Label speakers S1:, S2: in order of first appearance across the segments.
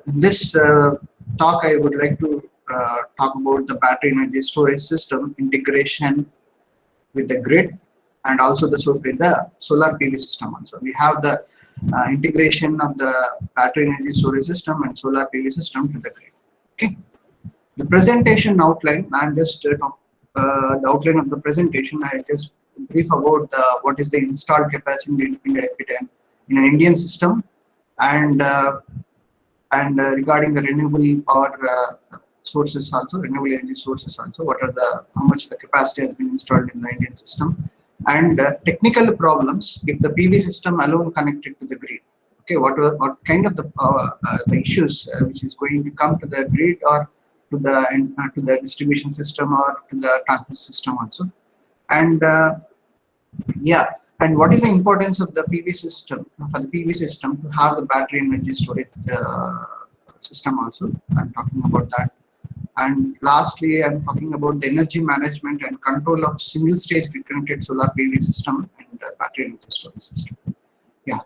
S1: in this talk, I would like to talk about the battery energy storage system integration with the grid and also with the solar PV system also. We have the integration of the battery energy storage system and solar PV system to the grid. Okay. The presentation outline, I'm just the outline of the presentation. I just brief about what is the installed capacity in an Indian system, and regarding the renewable power sources also, renewable energy sources also, how much the capacity has been installed in the Indian system, and technical problems if the PV system alone connected to the grid. Okay, what kind of the issues which is going to come to the grid or to the distribution system or to the transmission system also, and yeah, and what is the importance of the PV system for the PV system to have the battery energy storage system also. I'm talking about that. And lastly, I'm talking about the energy management and control of single stage grid connected solar PV system and the battery energy storage system. Yeah,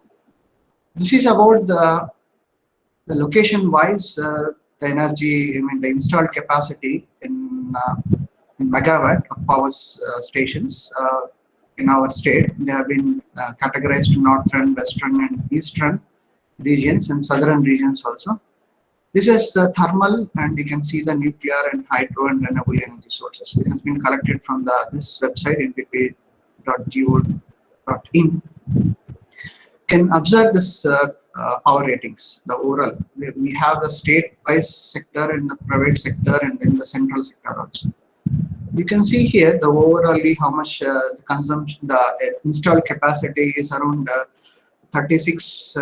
S1: this is about the location wise the energy, the installed capacity in megawatt of power stations in our state. They have been categorized to northern, western, and eastern regions and southern regions also. This is the thermal, and you can see the nuclear and hydro and renewable energy sources. This has been collected from this website, npp.go.in. Can observe this power ratings, the overall. We have the state-wise sector and the private sector and then the central sector also. You can see here the overall how much the consumption, the installed capacity is around 36,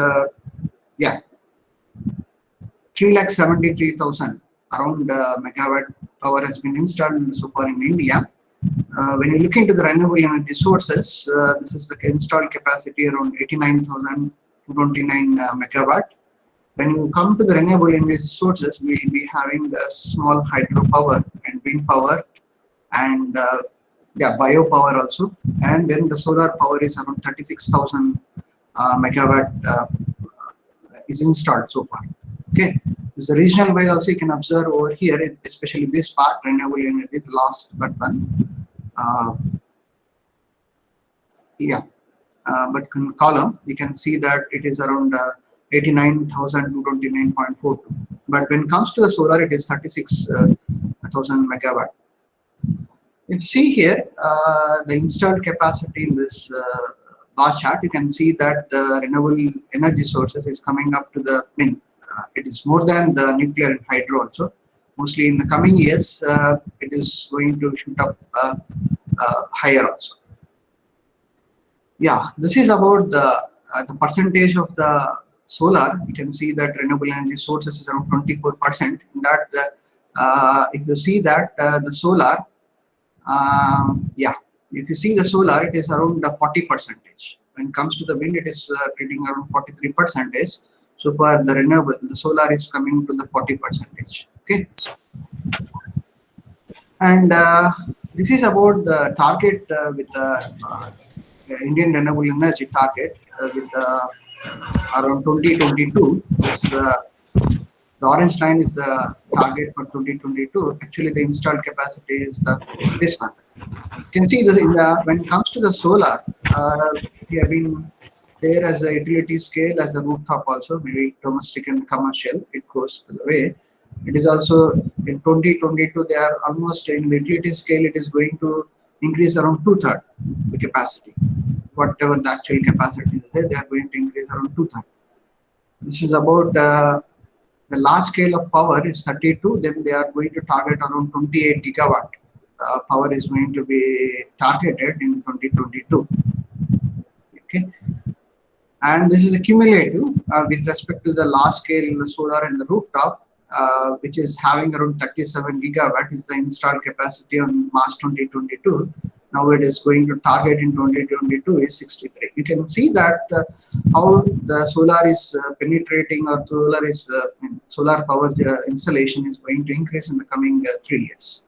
S1: 3,73,000 around megawatt power has been installed so far in India. When you look into the renewable energy sources, this is the installed capacity around 89,229 megawatt. When you come to the renewable energy sources, we will be having the small hydropower and wind power and biopower also, and then the solar power is around 36,000 megawatt is installed so far. Okay, this is the regional wise also. You can observe over here, especially this part, renewable energy is the last but one. But in column you can see that it is around 89,229.42. But when it comes to the solar, it is 36,000 megawatt. If you see here the installed capacity in this bar chart, you can see that the renewable energy sources is coming up to the min. It is more than the nuclear and hydro also. Mostly in the coming years, it is going to shoot up higher also. Yeah, this is about the percentage of the solar. You can see that renewable energy sources is around 24%. In that, if you see that the solar, if you see the solar, it is around 40%. When it comes to the wind, it is reading around 43%. So for the renewable, the solar is coming to the 40%. Okay, and this is about the target with the Indian renewable energy target with around 2022. The orange line is the target for 2022. Actually, the installed capacity is this one. You can see this when it comes to the solar, we have been there as a utility scale, as a rooftop also, maybe domestic and commercial. It goes the way. It is also in 2022. They are almost in the utility scale. It is going to increase around 2/3 the capacity. Whatever the actual capacity is there, they are going to increase around 2/3. This is about the large scale of power is 32. Then they are going to target around 28 gigawatt. Power is going to be targeted in 2022. Okay, and this is a cumulative with respect to the large scale solar and the rooftop, which is having around 37 gigawatt is the installed capacity on March 2022. Now it is going to target in 2022 is 63. You can see that how the solar is penetrating, or solar power installation is going to increase in the coming 3 years.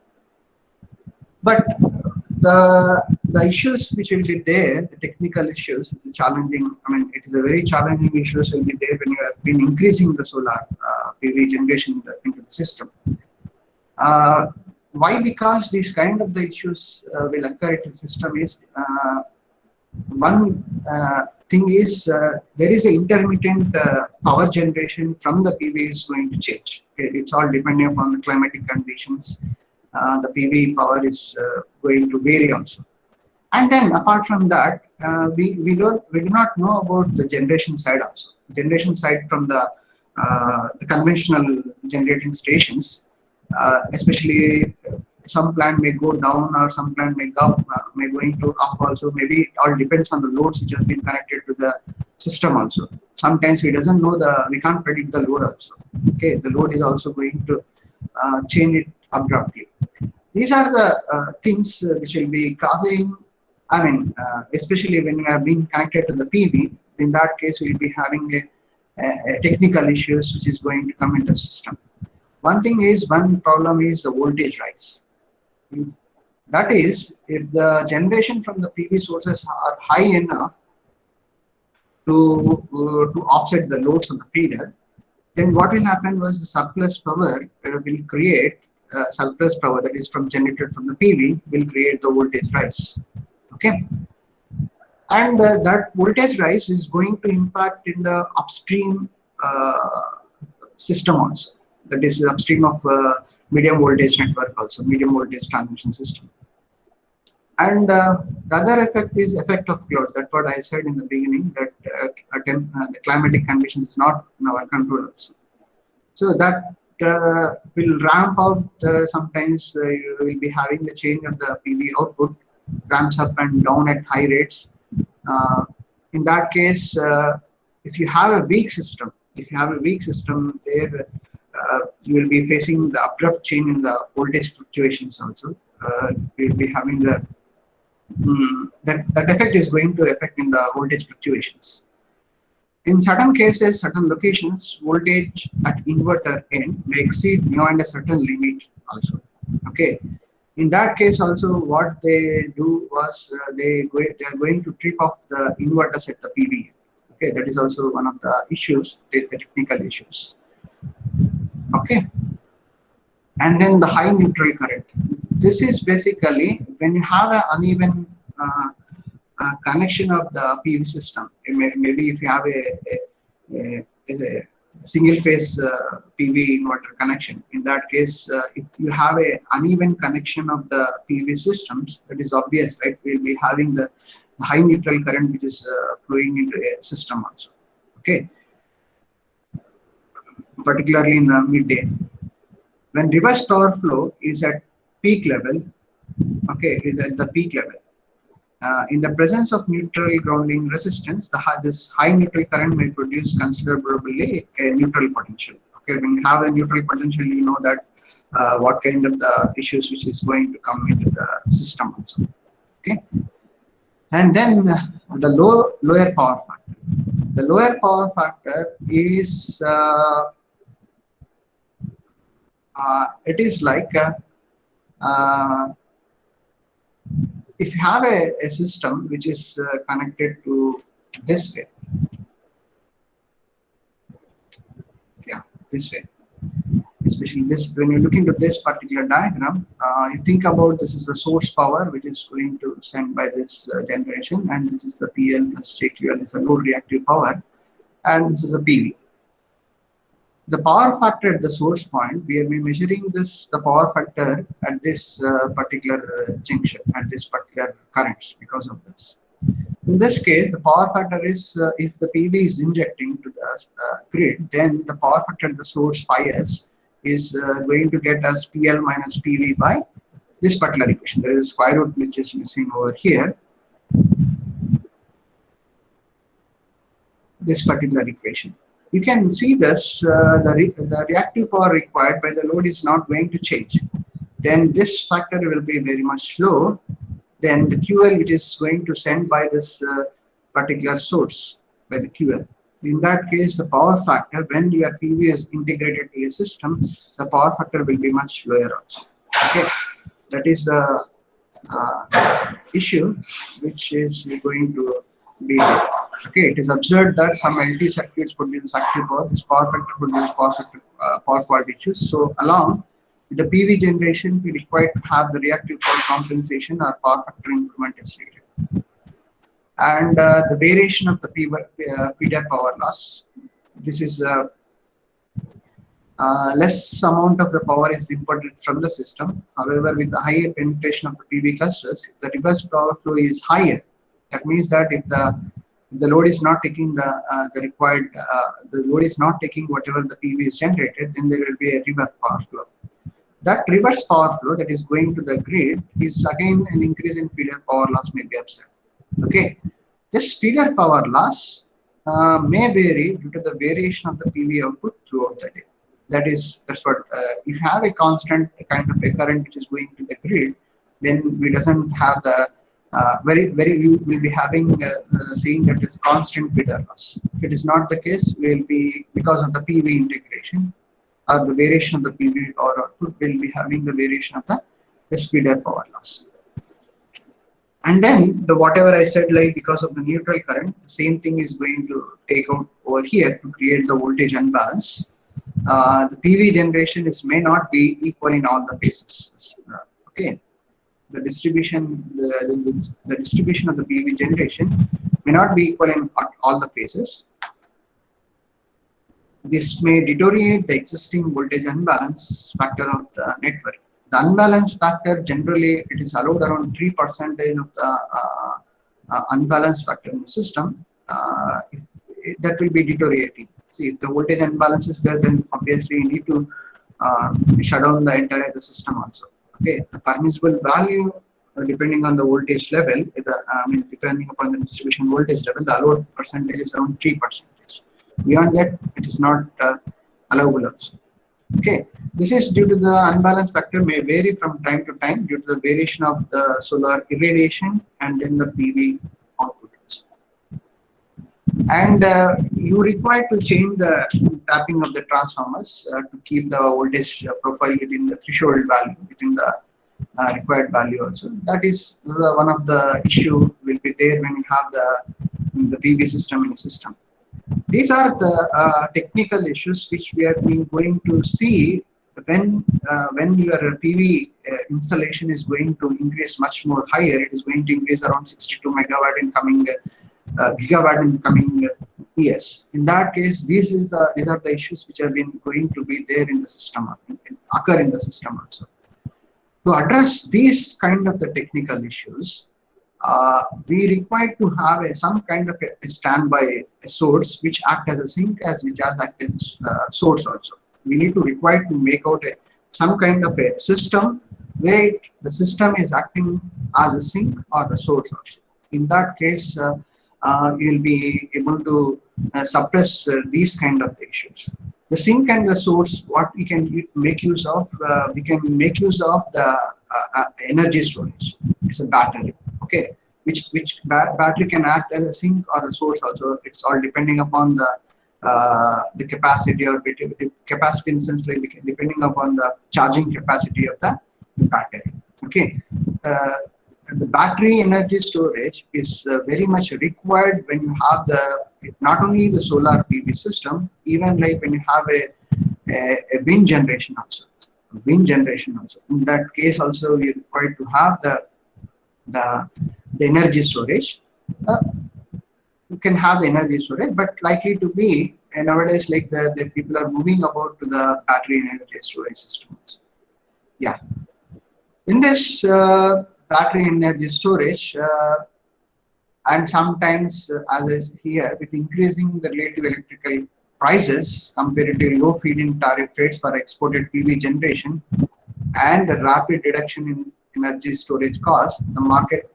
S1: But the issues which will be there, the technical issues, is challenging. I mean, it is a very challenging issues will be there when you have been increasing the solar PV generation into the system. Uh, why? Because these kind of the issues will occur in the system is one thing is there is an intermittent power generation from the PV is going to change. Okay? It's all depending upon the climatic conditions. The PV power is going to vary also. And then apart from that, we do not know about the generation side also. Generation side from the conventional generating stations, especially some plant may go down or some plant may go may going to up also. Maybe it all depends on the loads which has been connected to the system also. Sometimes we can't predict the load also. Okay, the load is also going to change it abruptly. These are the things which will be causing. I mean, especially when you have been connected to the PV, in that case we'll be having a technical issues which is going to come in the system. One problem is the voltage rise. That is, if the generation from the PV sources are high enough to offset the loads of the feeder, then what will happen was the surplus power will create surplus power that is generated from the PV will create the voltage rise. Okay, and that voltage rise is going to impact in the upstream system also. That is upstream of medium voltage network also, medium voltage transmission system. And the other effect is effect of clouds. That's what I said in the beginning, that the climatic conditions is not in our control also. So that will ramp out. Sometimes you will be having the change of the PV output, ramps up and down at high rates. In that case, if you have a weak system, there, you will be facing the abrupt change in the voltage fluctuations also. You will be having that effect is going to affect in the voltage fluctuations. In certain cases, certain locations, voltage at inverter end may exceed beyond a certain limit also. Okay. In that case also, what they do was they are going to trip off the inverters at the PV. Okay, that is also one of the issues, the technical issues. Okay, and then the high neutral current. This is basically when you have an uneven connection of the PV system. Maybe if you have a single phase PV inverter connection. In that case, if you have a uneven connection of the PV systems, that is obvious, right? We'll be having the high neutral current which is flowing into a system also. Okay, particularly in the midday. When reverse power flow is at peak level, okay, is at the peak level. In the presence of neutral grounding resistance, this high neutral current may produce considerably a neutral potential. Okay, when you have a neutral potential, you know that what kind of the issues which is going to come into the system also. Okay, and then the lower power factor. The lower power factor is it is like if you have a system which is connected to this way, yeah, this way, especially this, when you look into this particular diagram, you think about this is the source power which is going to send by this generation, and this is the PL plus JQL, is a load reactive power, and this is a PV. The power factor at the source point, we are measuring the power factor at this particular junction, at this particular currents because of this. In this case, the power factor is, if the PV is injecting to the grid, then the power factor at the source bias is going to get us PL minus PV by this particular equation. There is a square root which is missing over here. This particular equation. You can see this, the reactive power required by the load is not going to change. Then this factor will be very much low. Then the QL which is going to send by this particular source, by the QL. In that case, the power factor, when your PV is integrated to a system, the power factor will be much lower also. Okay, that is the issue which is going to be okay. It is observed that some LT circuits produce active power. This power factor produces power fault issues. So along with the PV generation, we require to have the reactive power compensation or power factor improvement is needed. And the variation of the feeder power loss. This is less amount of the power is imported from the system. However, with the higher penetration of the PV clusters, if the reverse power flow is higher, that means that if the load is not taking the required, the load is not taking whatever the PV is generated, then there will be a reverse power flow. That reverse power flow that is going to the grid is again an increase in feeder power loss may be observed. Okay, this feeder power loss may vary due to the variation of the PV output throughout the day. That's what if you have a constant kind of a current which is going to the grid, then we doesn't have the you will be having seeing that is constant feeder loss. If it is not the case, we will be, because of the PV integration or the variation of the PV power output, will be having the variation of the feeder power loss. And then the whatever I said, like because of the neutral current, the same thing is going to take out over here to create the voltage unbalance. The PV generation may not be equal in all the phases. Okay, the distribution the distribution of the PV generation may not be equal in all the phases. This may deteriorate the existing voltage unbalance factor of the network. The unbalance factor, generally it is allowed around 3% of the unbalance factor in the system. That will be deteriorating. See, if the voltage unbalance is there, then obviously you need to shut down the entire system also. Okay, the permissible value depending on the voltage level, depending upon the distribution voltage level, the allowed percentage is around 3%. Beyond that, it is not allowable also. Okay, this is due to the unbalance factor may vary from time to time due to the variation of the solar irradiation and then the PV output. And you require to change the tapping of the transformers to keep the voltage profile within the threshold value, within the required value also. That is one of the issue will be there when you have the PV system in the system. These are the technical issues which we are going to see when your PV installation is going to increase much more higher. It is going to increase around 62 megawatt in coming gigawatt in coming years. In that case, these are the issues which have been going to be there in the system, occur in the system also. To address these kind of the technical issues, we require to have some kind of a standby source which act as a sink as which as act as a source also. We need to require to make out some kind of a system where the system is acting as a sink or the source also. In that case, you will be able to suppress these kind of the issues. The sink and the source, what we can make use of, we can make use of the energy storage. It's a battery, okay, which battery can act as a sink or a source also. It's all depending upon the capacity or capacity in sense like depending upon the charging capacity of the battery. Okay, the battery energy storage is very much required when you have not only the solar PV system, even like when you have a wind generation also. In that case also we are required to have the energy storage. You can have the energy storage, but likely to be, and nowadays like the people are moving about to the battery energy storage systems. Yeah, in this battery energy storage, and sometimes as is here, with increasing the relative electrical prices compared to low feed-in tariff rates for exported PV generation and the rapid reduction in energy storage costs, the market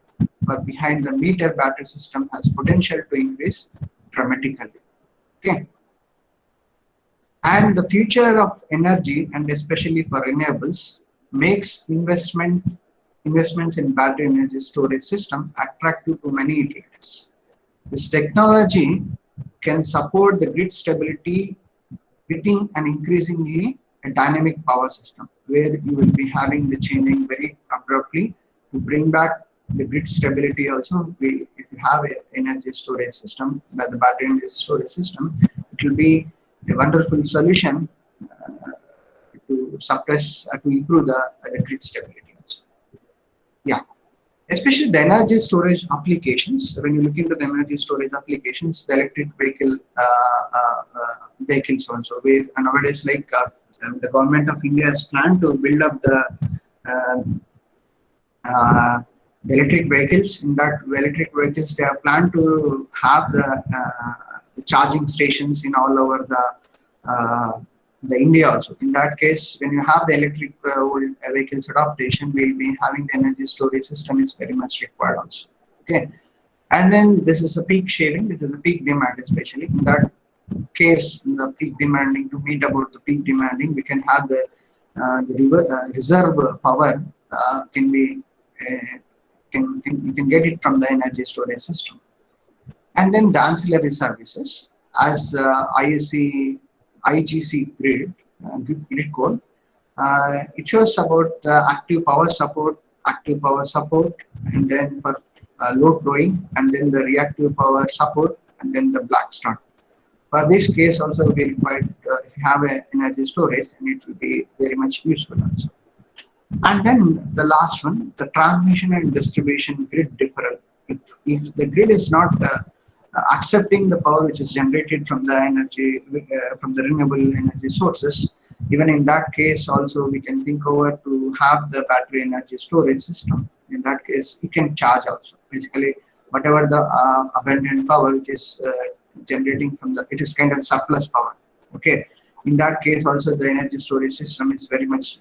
S1: for behind the meter battery system has potential to increase dramatically. Okay, and the future of energy and especially for renewables makes investments in battery energy storage system attractive to many utilities. This technology can support the grid stability within an increasingly dynamic power system, where you will be having the changing very abruptly to bring back the grid stability also. If you have an energy storage system, by the battery energy storage system, it will be a wonderful solution to suppress, to improve the grid stability also. Yeah. Especially the energy storage applications. When you look into the energy storage applications, the electric vehicles also, where nowadays the government of India has planned to build up uh, uh, the electric vehicles. In that electric vehicles, they have planned to have the charging stations in all over uh, the India also. In that case, when you have the electric vehicles adaptation, we'll be having the energy storage system is very much required also. Okay, and then this is a peak shaving. This is a peak demand, especially in that case, in the peak demanding, to meet about the peak demanding, we can have the reserve power can be you can get it from the energy storage system. And then the ancillary services as IGC grid code. It shows about the active power support, and then for load flowing, and then the reactive power support, and then the black start. For this case also we required, if you have an energy storage, and it will be very much useful also. And then the last one, the transmission and distribution grid deferral. If the grid is not accepting the power which is generated from the energy, from the renewable energy sources, even in that case also we can think over to have the battery energy storage system. In that case, it can charge also. Basically, whatever the abundant power which is generating from it is kind of surplus power. Okay, in that case also the energy storage system is very much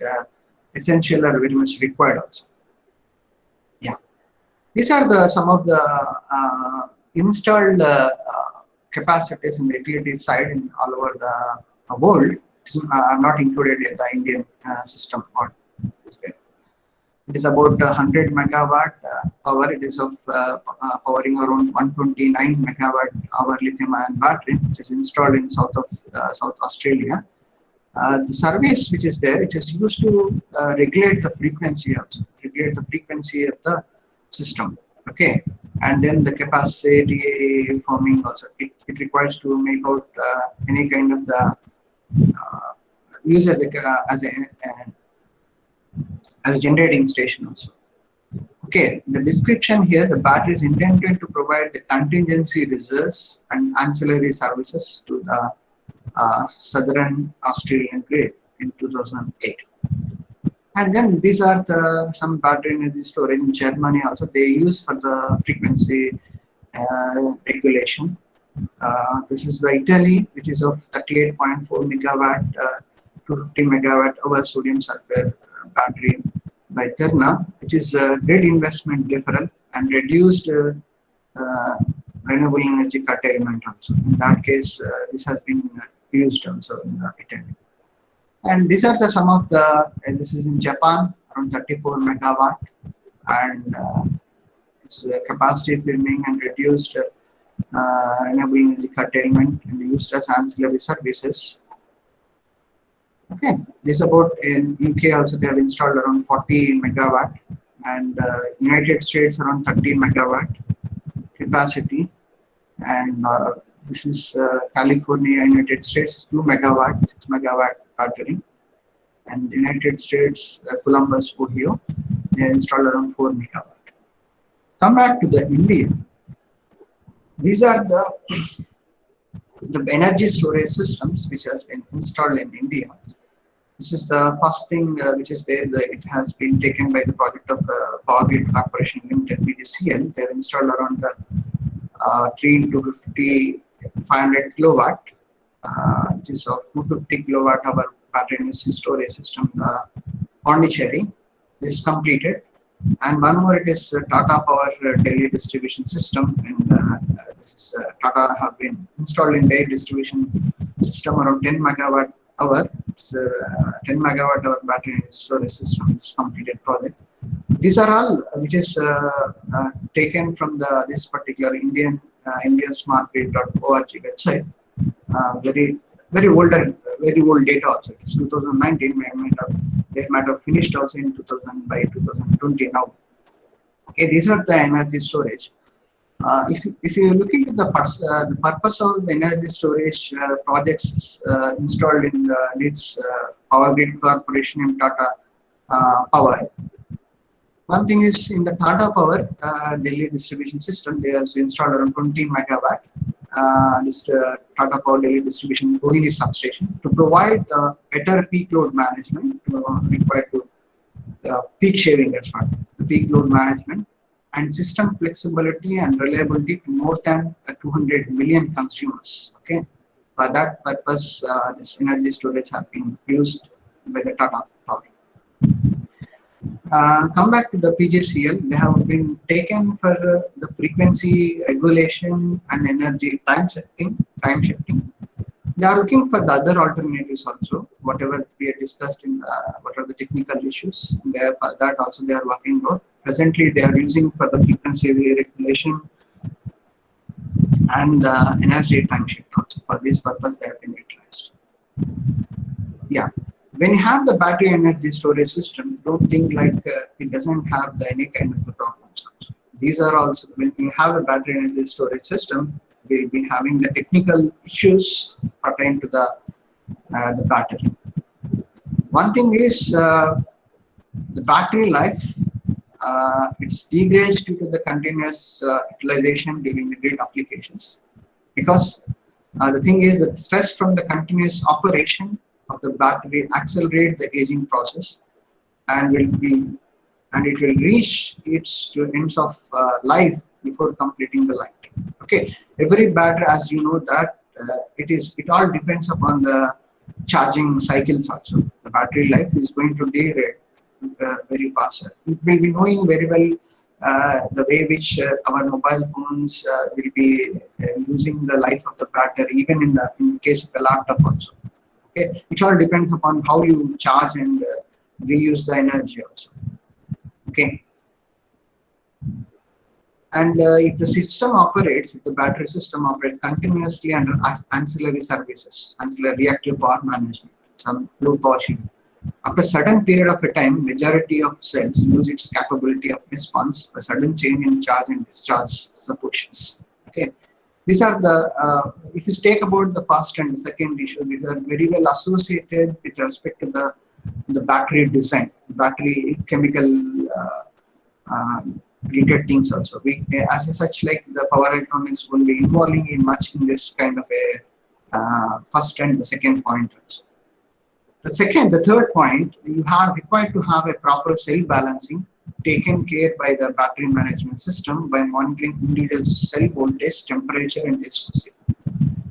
S1: essential or very much required also. Yeah, these are some of the installed capacities in the utility side in all over the world. Are not included in the Indian system. Or is there? It is about 100 megawatt power. It is of powering around 129 megawatt hour lithium-ion battery, which is installed in South Australia. The service which is there, it is used to regulate the frequency also, regulate the frequency of the system. Okay, and then the capacity forming also. It requires to make out any kind of the use as a generating station also. Okay, the description here, the battery is intended to provide the contingency reserves and ancillary services to the Southern Australian grid in 2008. And then these are some battery energy storage in Germany also. They use for the frequency regulation. This is the Italy, which is of 38.4 megawatt to 50 megawatt hour sodium sulfur battery by Terna, which is grid investment deferral and reduced renewable energy curtailment also. In that case, this has been used also in Italy. And these are some of the, this is in Japan, around 34 megawatt, and it's capacity firming and reduced renewable energy curtailment and used as ancillary services. Okay, this about in UK also they have installed around 40 megawatt, and United States around 13 megawatt capacity, and this is California, United States 2 megawatt, 6 megawatt battery, and United States Columbus, Ohio, they installed around 4 megawatt. Come back to the India. These are the energy storage systems which has been installed in India. This is the first thing which is there. It has been taken by the project of Power Grid Corporation Limited (PGCL). They have installed around 3 into 50 500 kilowatt, which is of 250 kilowatt hour battery energy storage system. Pondicherry. This is completed. And one more, it is Tata Power Delhi distribution system, and this is Tata have been installed in their distribution system around 10 megawatt hour. It's 10 megawatt hour battery storage system. It's completed project. These are all which is taken from this particular indiasmartgrid.org website. Very old data also. It's 2019. They might have finished also in 2020 now. Okay, these are the energy storage. If you look into the purpose of the energy storage projects installed in this Power Grid Corporation in Tata Power, one thing is in the Tata Power Delhi distribution system, they have installed around 20 megawatt this Tata Power Delhi distribution Rohini substation to provide better peak load management required to peak shaving, that's what, the peak load management and system flexibility and reliability to more than 200 million consumers. Okay, for that purpose, this energy storage has been used by the Tata Power. Come back to the PGCL, they have been taken for the frequency regulation and energy time shifting. They are looking for the other alternatives also, whatever we had discussed in the, what are the technical issues. For that also they are working on. Presently, they are using for the frequency regulation and energy time shift also. For this purpose, they have been utilized. Yeah. When you have the battery energy storage system, don't think like it doesn't have any kind of the problems. Also. These are also, when you have a battery energy storage system, we'll be having the technical issues pertaining to the battery. One thing is the battery life. It's degrades due to the continuous utilization during the grid applications, because the thing is that stress from the continuous operation of the battery accelerates the aging process and it will reach its ends of life before completing the lifetime. Okay, every battery, as you know, that it all depends upon the charging cycles also. The battery life is going to degrade very faster. We will be knowing very well the way which our mobile phones will be using the life of the battery, even in the case of a laptop also. Okay, it all depends upon how you charge and reuse the energy also. Okay, and if the system operates, if the battery system operates continuously under ancillary services, ancillary reactive power management, some low power shifting, after a certain period of a time, majority of cells lose its capability of response, a sudden change in charge and discharge supportions. Okay, these are the, if you take about the first and the second issue, these are very well associated with respect to the battery design, battery chemical related things also. We, as such, like the power electronics will be involving in much in this kind of a first and the second point also. The third point, you have required to have a proper cell balancing taken care by the battery management system by monitoring individual cell voltage, temperature, and viscosity.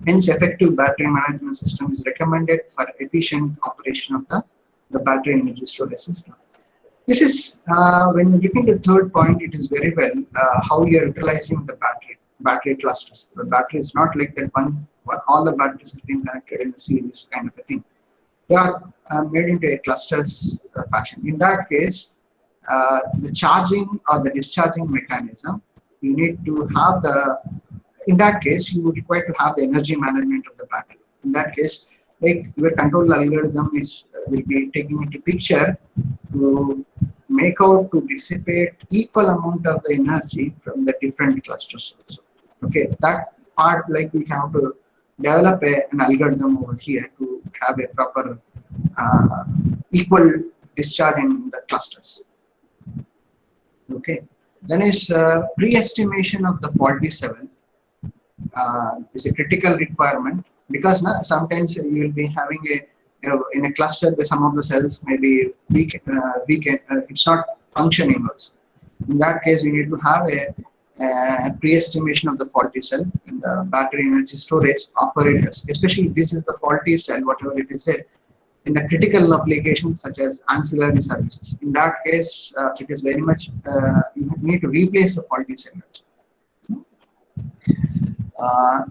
S1: Hence, effective battery management system is recommended for efficient operation of the battery energy storage system. This is when you look into the third point, it is very well how you are utilizing the battery clusters. The battery is not like that one all the batteries have been connected in a series kind of a thing. They are made into a clusters fashion. In that case, the charging or the discharging mechanism, you need to have in that case, you would require to have the energy management of the battery. In that case, like your control algorithm will be taking into picture to make out to dissipate equal amount of the energy from the different clusters also. Okay, that part, like we have to develop an algorithm over here to have a proper equal discharge in the clusters. Okay, then is pre-estimation of the faulty cell is a critical requirement, because sometimes you will be having in a cluster some of the cells may be weak, it's not functioning also. In that case, we need to have a pre-estimation of the faulty cell in the battery energy storage operators, especially this is the faulty cell, whatever it is in the critical applications such as ancillary services. In that case, it is very much you need to replace the faulty cell.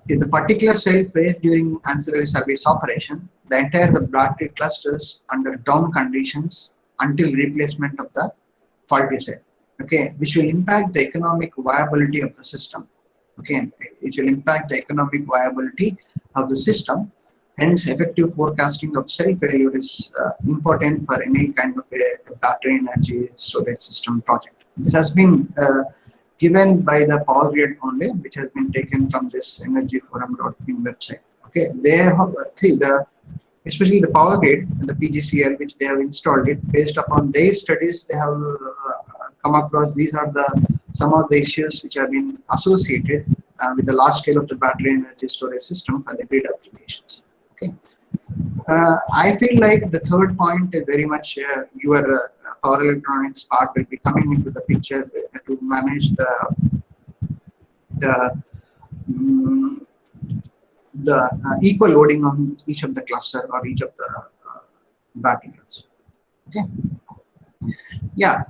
S1: If the particular cell fails during ancillary service operation, the entire battery clusters under down conditions until replacement of the faulty cell. Okay, which will impact the economic viability of the system. Okay, it will impact the economic viability of the system. Hence, effective forecasting of cell failure is important for any kind of a battery energy storage system project. This has been given by the Power Grid only, which has been taken from this energyforum.in website. Okay, they have see especially the Power Grid and the PGCL, which they have installed it based upon their studies. They have come across these are the some of the issues which have been associated with the large scale of the battery energy storage system for the grid applications. Okay. I feel like the third point is very much your power electronics part will be coming into the picture to manage the mm, equal loading on each of the cluster or each of the batteries. Okay, yeah,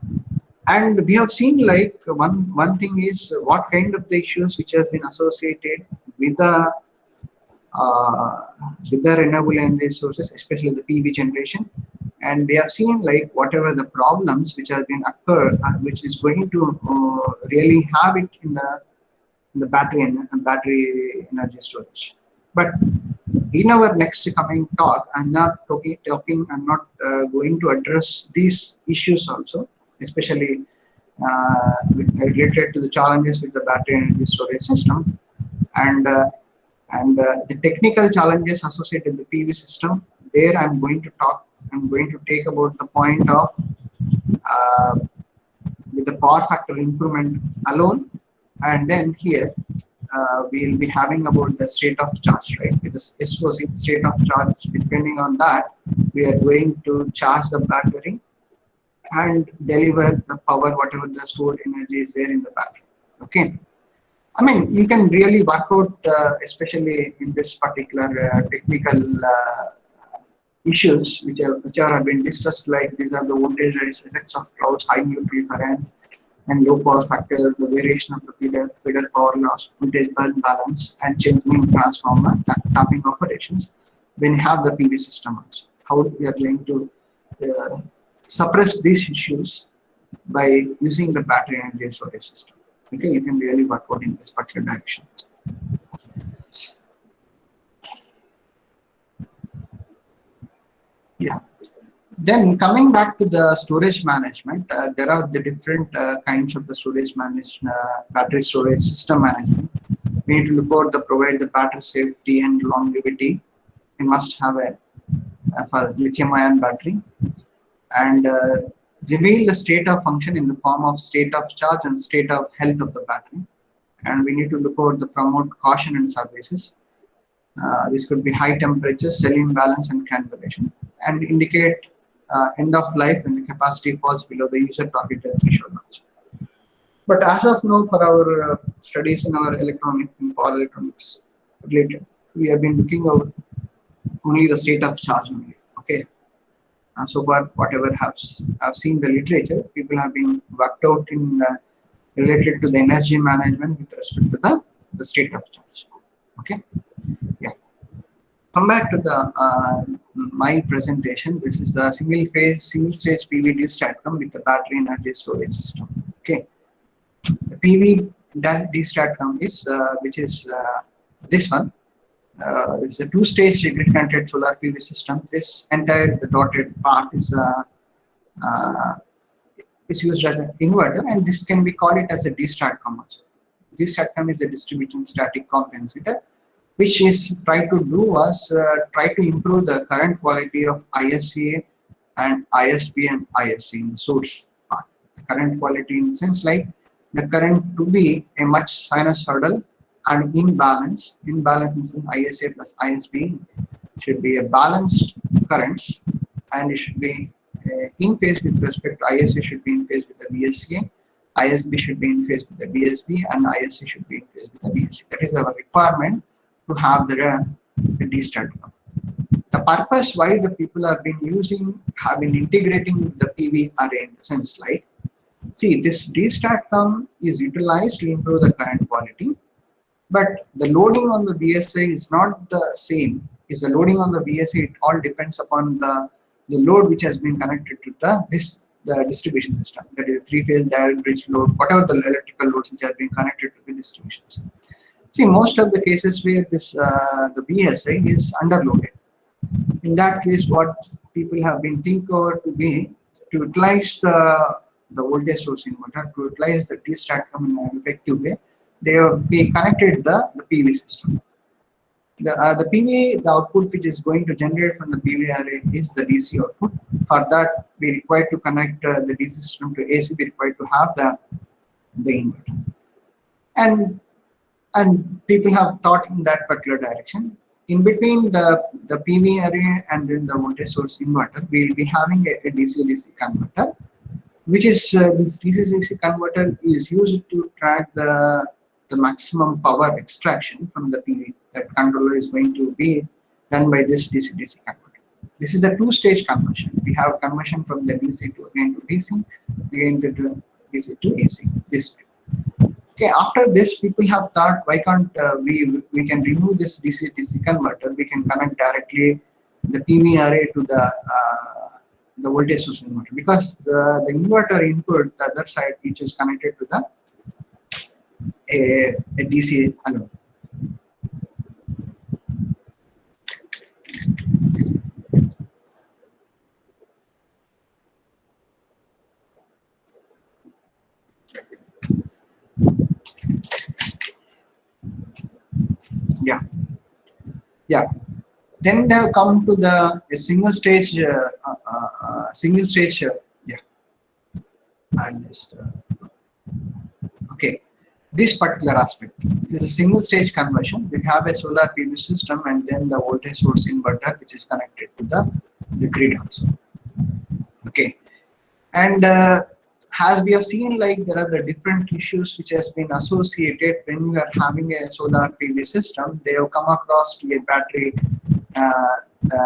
S1: and we have seen like one thing is what kind of the issues which has been associated with the uh, renewable energy sources, especially the PV generation. And we have seen like whatever the problems which have been occurred, which is going to really have it in the battery and battery energy storage. But in our next coming talk, I'm not talking. I'm not going to address these issues also, especially related to the challenges with the battery energy storage system and the technical challenges associated with the PV system. There, I'm going to talk. I'm going to take about the point of uh, with the power factor improvement alone, and then here we'll be having about the state of charge, right? With the SOC state of charge, depending on that, we are going to charge the battery and deliver the power, whatever the stored energy is there in the battery. Okay. I mean, you can really work out, especially in this particular technical issues which are have been discussed, like these are the voltage rise effects of clouds, high neutral current, and low power factor, the variation of the feeder power loss, voltage balance, and changing in transformer tapping operations when you have the PV system also. How we are going to suppress these issues by using the battery energy storage system. Okay, you can really work out in this particular direction. Yeah. Then coming back to the storage management, there are the different kinds of the storage management, battery storage system management. We need to look out the provide the battery safety and longevity. We must have a for lithium-ion battery and reveal the state of function in the form of state of charge and state of health of the battery. And we need to look out the promote caution and services. This could be high temperature, cell imbalance, and cannibalization, and indicate end of life when the capacity falls below the user targeted threshold. But as of now, for our studies in our electronic and power electronics related, we have been looking at only the state of charge only. Okay. So far, whatever I've seen the literature, people have been worked out in related to the energy management with respect to the state of charge. Okay. Yeah. Come back to the my presentation. This is the single stage PV STATCOM with the battery energy storage system. Okay. The PV STATCOM is which is this one. It's a two-stage grid-connected solar PV system. This entire the dotted part is used as an inverter, and this can be called it as a DSTATCOM also. DSTATCOM is a distribution static compensator, which is try to do was try to improve the current quality of ISC and ISP and ISC in the source part. The current quality in the sense like the current to be a much sinusoidal and imbalance in ISA plus ISB should be a balanced currents, and it should be in phase with respect to ISA should be in phase with the VSA, ISB should be in phase with the VSB, and ISC should be in phase with the VSC. That is our requirement to have the DSTATCOM. The purpose why the people have been integrating the PV array in the sense like, see, this DSTATCOM is utilized to improve the current quality, but the loading on the VSA is not the same. Is the loading on the VSA, it all depends upon the load which has been connected to the distribution system. That is three-phase direct bridge load, whatever the electrical loads which have been connected to the distribution system. See, most of the cases where this the VSA is underloaded. In that case, what people have been think over to be to utilize the the voltage source inverter to utilize the D STATCOM in an effective way. We connected the PV system. The PV, the output which is going to generate from the PV array is the DC output. For that, we require to connect the DC system to AC. We require to have the inverter, and people have thought in that particular direction. In between the PV array and then the voltage source inverter, we will be having a DC-DC converter, which is this DC-DC converter is used to track the maximum power extraction from the PV. That controller is going to be done by this DC-DC converter. This is a two-stage conversion. We have conversion from the DC to again to DC, again to DC to AC. This way. Okay, after this, people have thought, why can't we can remove this DC-DC converter? We can connect directly the PV array to the voltage source inverter, because the inverter input, the other side, which is connected to the a DC alone. Yeah. Then they have come to the single stage. Yeah. I'll just, okay. This particular aspect, this is a single stage conversion. We have a solar PV system and then the voltage source inverter, which is connected to the grid also. Okay, and as we have seen, like there are the different issues which has been associated when we are having a solar PV system. They have come across to a battery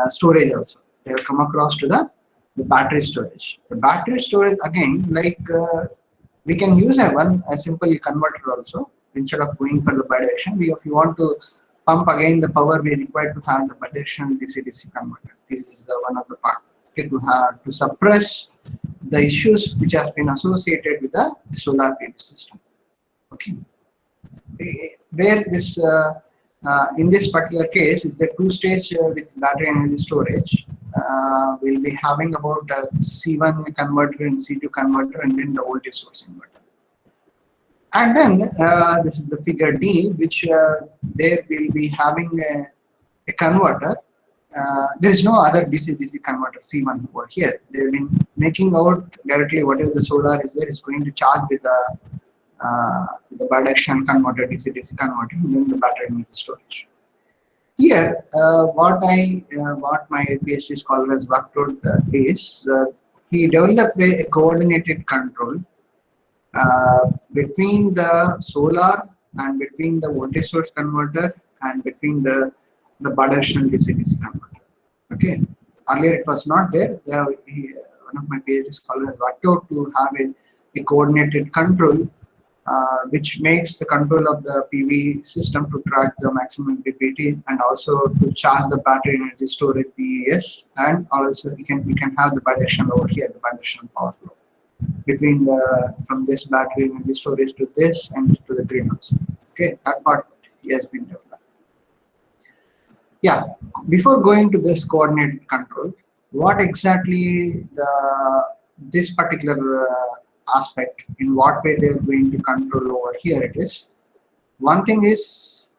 S1: storage also. They have come across to the battery storage. The battery storage again, like we can use a simple converter also. Instead of going for the bidirectional, if you want to pump again the power, we require to have the bidirectional DC-DC converter. This is one of the part. Okay, to suppress the issues which has been associated with the solar PV system. Okay, where this in this particular case, the two-stage with battery energy storage, we'll be having about C1 converter and C2 converter, and then the voltage source inverter. And then this is the figure D, which there will be having a converter. There is no other DC-DC converter C1 over here. They've been making out directly whatever the solar is there is going to charge with the bidirectional converter, DC-DC converter, and then the battery energy storage. Here, what my PhD scholar has worked out is he developed a coordinated control between the solar and between the voltage source converter and between the bidirectional DC-DC converter. Okay, earlier it was not there. One of my PhD scholars has worked out to have a coordinated control, which makes the control of the PV system to track the maximum PPT and also to charge the battery energy storage BES, and also we can have the bidirectional over here, the bidirectional power flow between from this battery energy storage to this and to the grid also. Okay, that part has been developed. Yeah, before going to this coordinate control, what exactly this particular aspect, in what way they are going to control over here it is. One thing is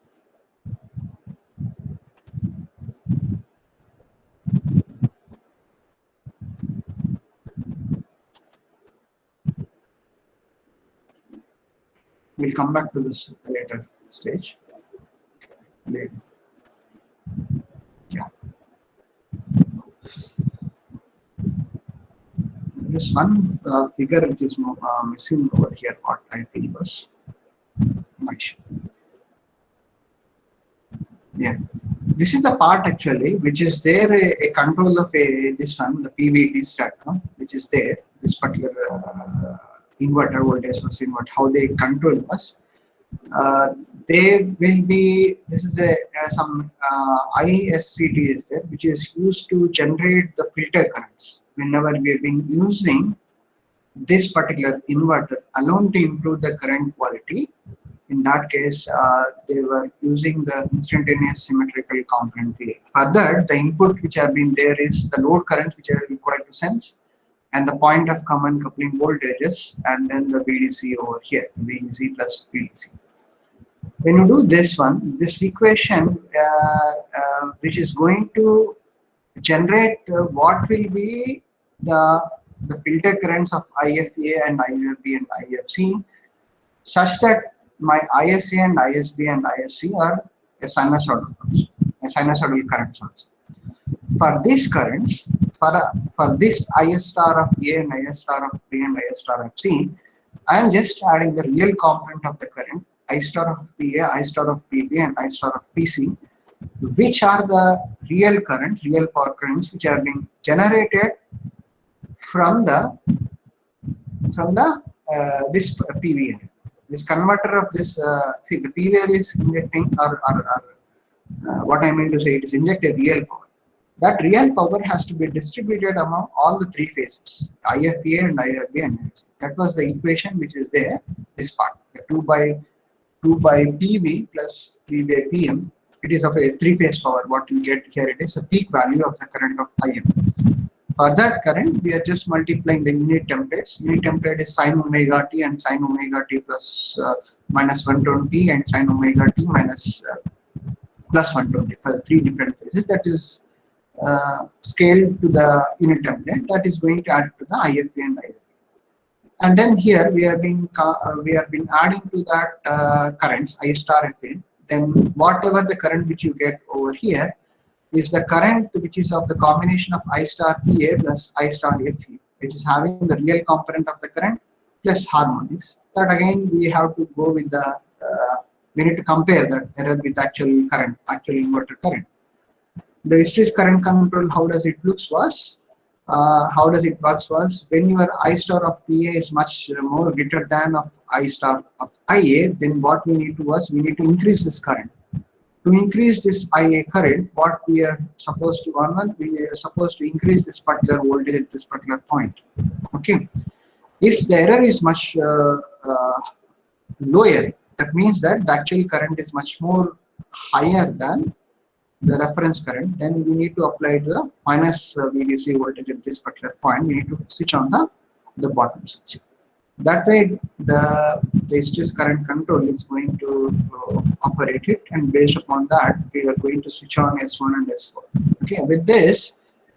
S1: we'll come back to this later stage. Yeah. There's one figure which is missing over here, what I feel was not sure. Yeah, this is the part actually which is there a control of this one, the PV STATCOM, which is there, this particular inverter voltage source inverter, how they control us. They will be, this is some ISCT is there, which is used to generate the filter currents whenever we have been using this particular inverter alone to improve the current quality. In that case, they were using the instantaneous symmetrical component theory. Further, the input which have been there is the load current which are required to sense, and the point of common coupling voltages, and then the VDC over here, VDC plus VDC. When you do this one, this equation, which is going to generate what will be the filter currents of IFA and IFB and IFC, such that my ISA and ISB and ISC are a sinusoidal current source. For these currents, for this IS star of A and IS star of B and IS star of C, I am just adding the real component of the current, I star of PA, I star of PB and I star of PC, which are the real currents, real power currents which are being generated from this PVR. This converter of this, see, the PVR is injecting, or what I mean to say, it is injected real power. That real power has to be distributed among all the three phases, IFA and IFB and IFC. That was the equation which is there, this part, the 2 by PV plus 3 by PM. It is of a three-phase power. What you get here, it is a peak value of the current of IM. For that current, we are just multiplying the unit templates. Unit template is sine omega t and sine omega t plus minus 120 and sine omega t minus plus 120 for the three different phases. That is scaled to the unit template. That is going to add to the IFP and IFP. And then here we have been adding to that currents I star FA. Then whatever the current which you get over here is the current which is of the combination of I star PA plus I star FE, which is having the real component of the current plus harmonics. That again we have to go with the, we need to compare that error with actual current, actual inverter current. The hysteresis current control, how does it looks was, how does it works was, when your I star of PA is much more greater than of I star of IA, then what we need to was, we need to increase this current. To increase this IA current, what we are supposed to run, we are supposed to increase this particular voltage at this particular point. Okay. If the error is much lower, that means that the actual current is much more higher than the reference current, then we need to apply the minus VDC voltage at this particular point. We need to switch on the bottom switch. That way, the hysteresis current control is going to operate it, and based upon that, we are going to switch on S1 and S4. Okay, with this,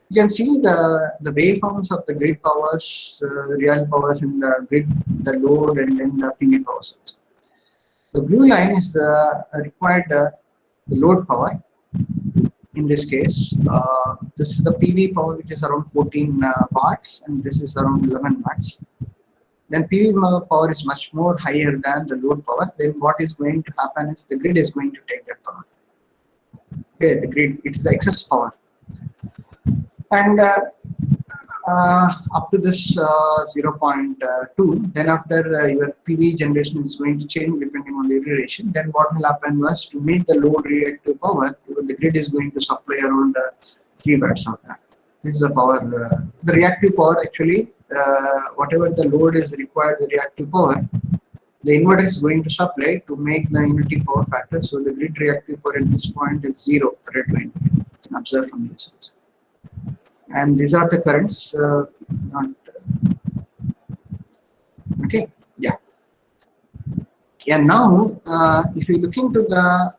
S1: you can see the waveforms of the grid powers, real powers in the grid, the load, and then the PV power source. The blue line is the required the load power. In this case, this is the PV power, which is around 14 watts, and this is around 11 watts. Then PV power is much more higher than the load power. Then what is going to happen is the grid is going to take that power. Okay, the grid, it is the excess power. And up to this 0.2, then after your PV generation is going to change depending on the irradiation. Then what will happen was, to meet the load reactive power, the grid is going to supply around 3 watts of that. This is the power, the reactive power actually, whatever the load is required, the reactive power, the inverter is going to supply to make the unity power factor. So the grid reactive power at this point is 0, the red line. You can observe from this also. And these are the currents, not okay, yeah. And now, if you look into the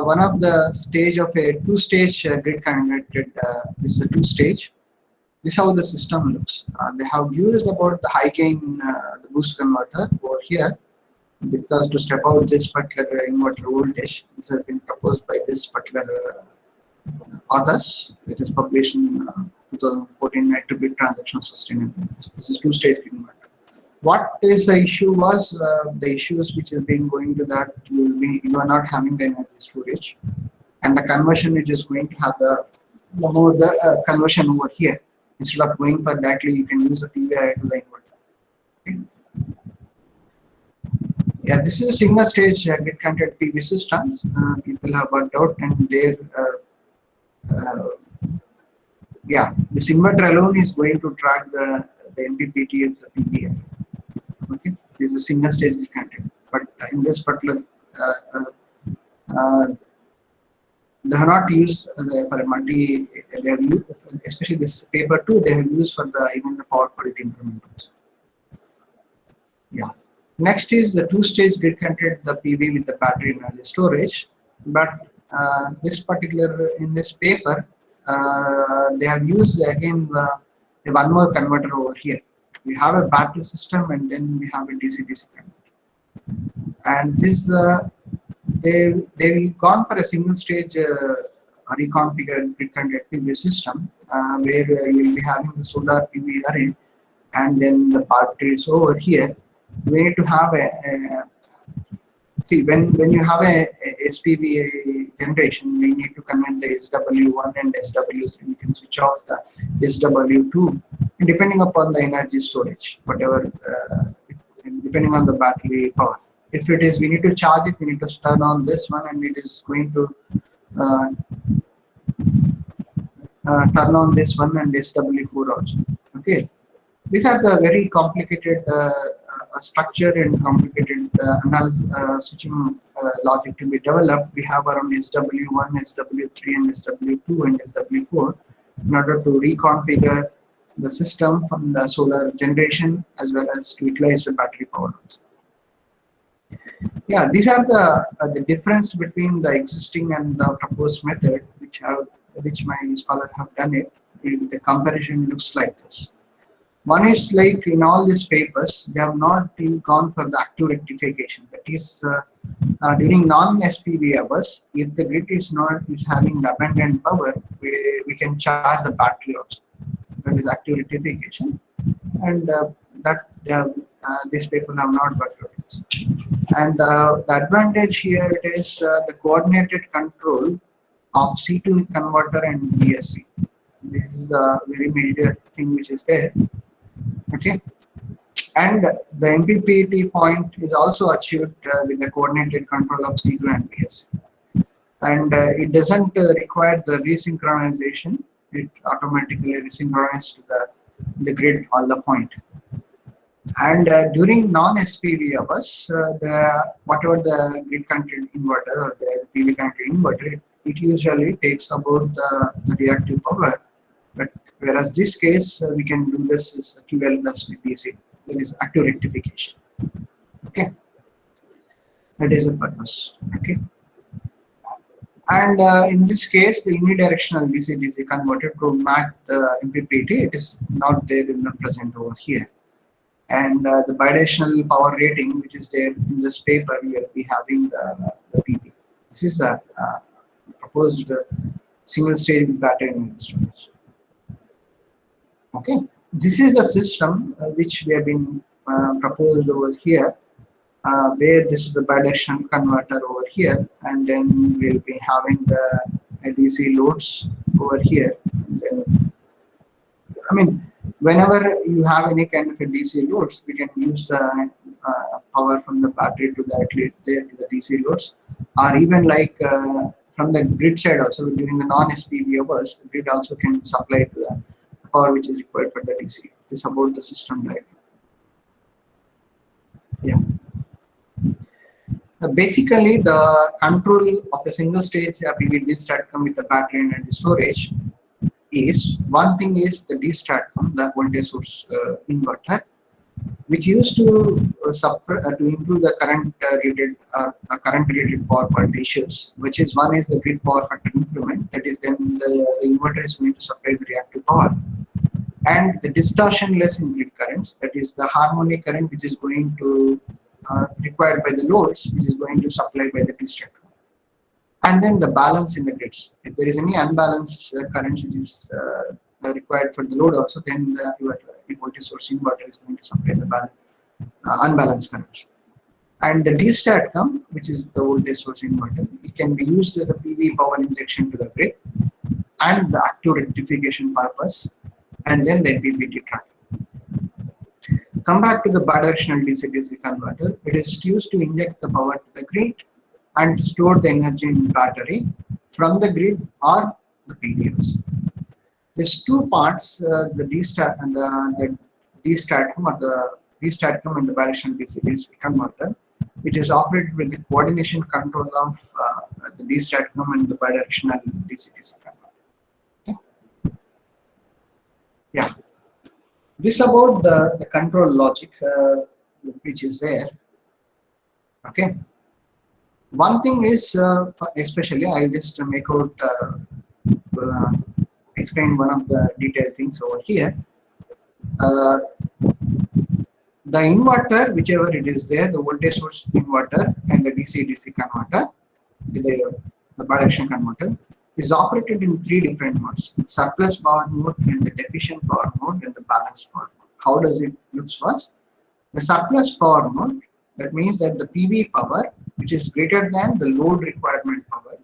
S1: one of the stage of a two-stage grid connected, this is a two-stage. This is how the system looks. They have used about the high gain the boost converter over here, because to step out this particular inverter voltage. This has been proposed by this particular authors. It is published in 2014 IEEE Transaction Sustainability. This is two-stage converter. What is the issue was, the issues which have been going to that, you are not having the energy storage, and the conversion which is going to have the conversion over here. Instead of going for directly, you can use the PVI to the inverter. Okay. Yeah, this is a single stage grid connected PV systems. People have worked out, and their yeah, this inverter alone is going to track the MPPT of the PVI. Okay, this is a single stage connected, but in this particular They have not used for a multi. They have used, especially this paper too. They have used for the even the power quality improvement also. Yeah. Next is the two-stage grid connected the PV with the battery energy storage. But this particular in this paper, they have used again the one more converter over here. We have a battery system and then we have a DC-DC converter. And this they gone for a single stage reconfigured grid connected PV system where you will be having the solar PV array and then the batteries over here. We need to have a see when you have a SPV generation, we need to connect the SW1 and SW3. We can switch off the SW2, and depending upon the energy storage, whatever, depending on the battery power. If it is, we need to charge it. We need to turn on this one, and it is going to uh, turn on this one and SW4 also. Okay. These are the very complicated structure and complicated switching logic to be developed. We have around SW1, SW3, and SW2 and SW4 in order to reconfigure the system from the solar generation as well as to utilize the battery power also. Yeah, these are the difference between the existing and the proposed method, which my scholars have done it. The comparison looks like this. One is like in all these papers, they have not even gone for the active rectification. That is, during non-SPV hours, if the grid is having abundant power, we can charge the battery also. That is active rectification, and these people have not worked out this. And the advantage here it is the coordinated control of C2 converter and VSC. This is a very major thing which is there. Okay, and the MPPT point is also achieved with the coordinated control of C2 and VSC. And it doesn't require the resynchronization. It automatically resynchronizes to the grid all the point. And during non-SPV hours, whatever the grid connected inverter or the PV connected inverter, it usually takes about the reactive power. But whereas this case, we can do this as QL plus DC. That is active rectification. Okay, that is the purpose. Okay. And in this case, the unidirectional DC-DC converter to match the MPPT, it is not there in the present over here. And the bidirectional power rating, which is there in this paper, we will be having the PP. This is a proposed single-stage battery energy storage. Okay, this is a system which we have been proposed over here. Where this is the bidirectional converter over here, and then we'll be having the DC loads over here. And then, I mean, whenever you have any kind of a DC loads, we can use the power from the battery to directly there to the DC loads, or even like from the grid side also during the non-SPV hours, the grid also can supply to the power which is required for the DC. This is about the system diagram. Yeah. Basically, the control of a single stage PV D-STATCOM with the battery energy storage is one thing is the D-STATCOM, the voltage source inverter, which used to improve the current rated power quality issues, which is one is the grid power factor improvement. That is, then the inverter is going to supply the reactive power, and the distortion less in grid currents. That is the harmonic current which is going to required by the loads, which is going to supply by the D-STATCOM. And then the balance in the grids. If there is any unbalanced current which is required for the load also, then the voltage source inverter is going to supply the unbalanced current. And the D-STATCOM, which is the voltage source inverter, it can be used as a PV power injection to the grid and the active rectification purpose, and then the MPPT tracking. Come back to the bidirectional DC-DC converter. It is used to inject the power to the grid and store the energy in battery from the grid or the PDLs. These two parts, the D-STATCOM or the D-STATCOM and the bidirectional DC-DC converter, which is operated with the coordination control of the DSTATCOM and the bidirectional DC-DC converter. Okay. Yeah, this about the control logic which is there. Okay. One thing is, especially, I'll just make out, explain one of the detailed things over here. The inverter, whichever it is there, the voltage source inverter and the DC-DC converter, the bidirectional converter, is operated in three different modes: surplus power mode, and the deficient power mode, and the balanced power mode. How does it look first? The surplus power mode, that means that the PV power, which is greater than the load requirement power.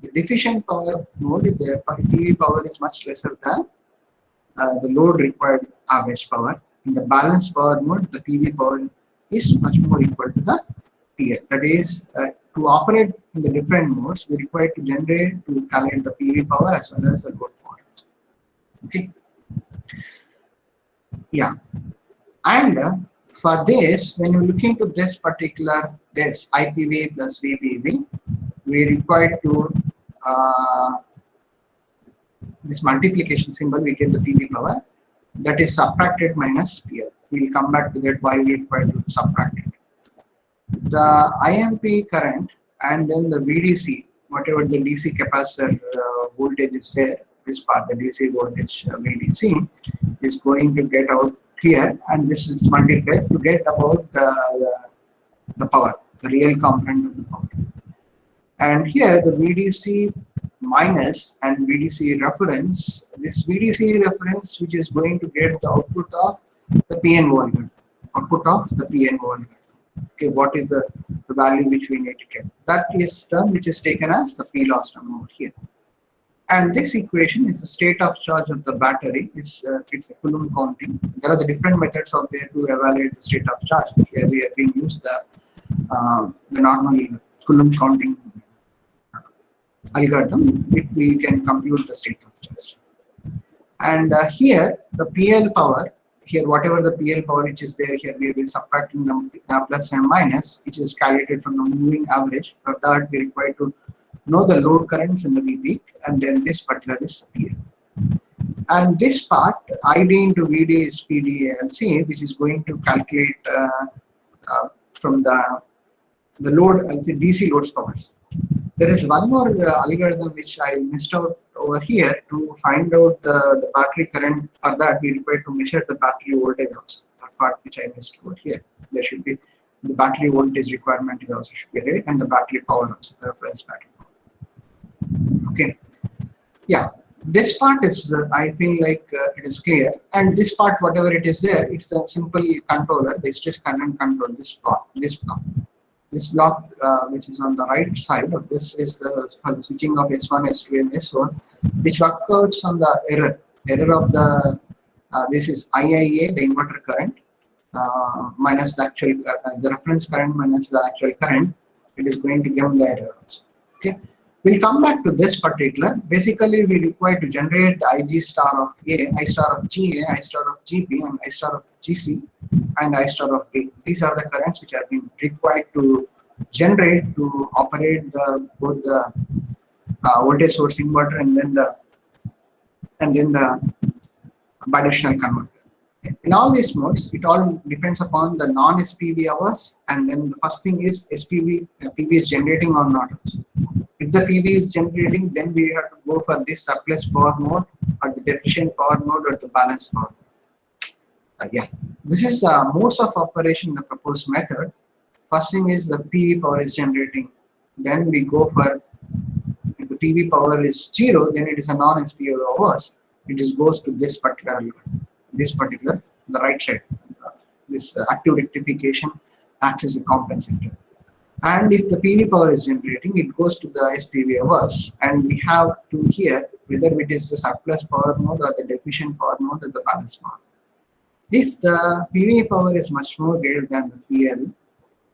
S1: The deficient power mode is the PV power is much lesser than the load required average power. In the balanced power mode, the PV power is much more equal to the PL. That is, to operate in the different modes, we require to generate to calculate the PV power as well as the load power. Okay. Yeah. And for this, when you look into this particular IPV plus VPV, we require to this multiplication symbol, we get the PV power, that is subtracted minus PL. We will come back to that why we require to subtract it. The IMP current and then the VDC, whatever the DC capacitor voltage is there, this part, the DC voltage VDC, is going to get out here, and this is multiplied to get about the power, the real component of the power. And here the VDC minus and VDC reference, this VDC reference which is going to get the output of the PN algorithm, output of the PN algorithm. Okay, what is the value which we need to get? That is term which is taken as the P loss term over here. And this equation is the state of charge of the battery. It's a Coulomb counting. There are the different methods out there to evaluate the state of charge. Here we have been used the normal Coulomb counting algorithm, which we can compute the state of charge. And here the PL power, here whatever the PL power which is there, here we will be subtracting the plus and minus, which is calculated from the moving average. For that we require to know the load currents in the VP, and then this particular is PL. And this part, ID into VD is PDLC, which is going to calculate from the load, the DC loads powers. There is one more algorithm which I missed out over here to find out the battery current. For that, we require to measure the battery voltage also. That part which I missed over here. There should be the battery voltage requirement is also should be there, and the battery power also, the reference battery power. Okay. Yeah. This part is, I feel like it is clear. And this part, whatever it is there, it's a simple controller. The stress current control. This block. This block, which is on the right side of this, is for the switching of S1, S2, and S1, which occurs on the error of the, this is IIA, the inverter current, minus the actual, the reference current minus the actual current. It is going to give the error also. Okay. We'll come back to this particular. Basically, we require to generate the IG star of A, I star of GA, I star of GP, and I star of GC, and I star of B. These are the currents which have been required to generate to operate both the voltage source inverter and then the bidirectional converter. In all these modes, it all depends upon the non-SPV hours, and then the first thing is PV is generating or not. If the PV is generating, then we have to go for this surplus power mode, or the deficient power mode, or the balanced power mode. Yeah, this is modes of operation in the proposed method. First thing is the PV power is generating. Then we go for, if the PV power is 0, then it is a non-SPV hours. It just goes to this particular, the right side. This active rectification acts as a compensator. And if the PV power is generating, it goes to the SPV hours, and we have to here whether it is the surplus power mode or the deficient power mode or the balanced power. If the PV power is much more greater than the PL,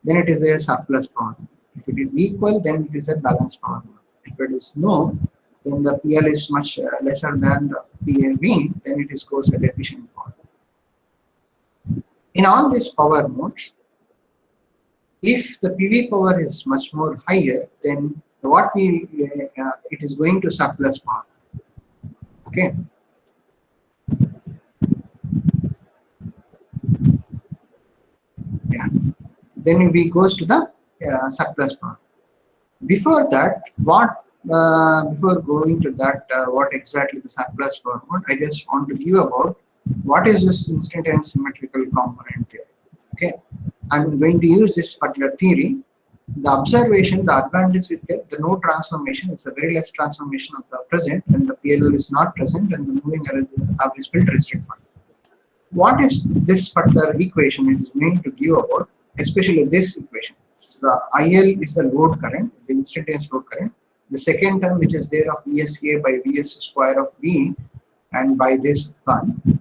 S1: then it is a surplus power mode. If it is equal, then it is a balanced power mode. If it is no, then the PL is much lesser than the PLV, then it is goes a deficient power. In all these power modes, if the PV power is much more higher, then what we it is going to surplus power. Okay. Yeah. Then we goes to the surplus power. Before that, before going to that, what exactly the surplus power? I just want to give about what is this instantaneous symmetrical component theory. Okay, I'm going to use this particular theory. The observation, the advantage we get, the no transformation is a very less transformation of the present, and the PLL is not present, and the moving average filter is required. What is this particular equation it is going to give about, especially this equation? So IL is the load current, the instantaneous load current. The second term which is there of VSA by VS square of V and by this one,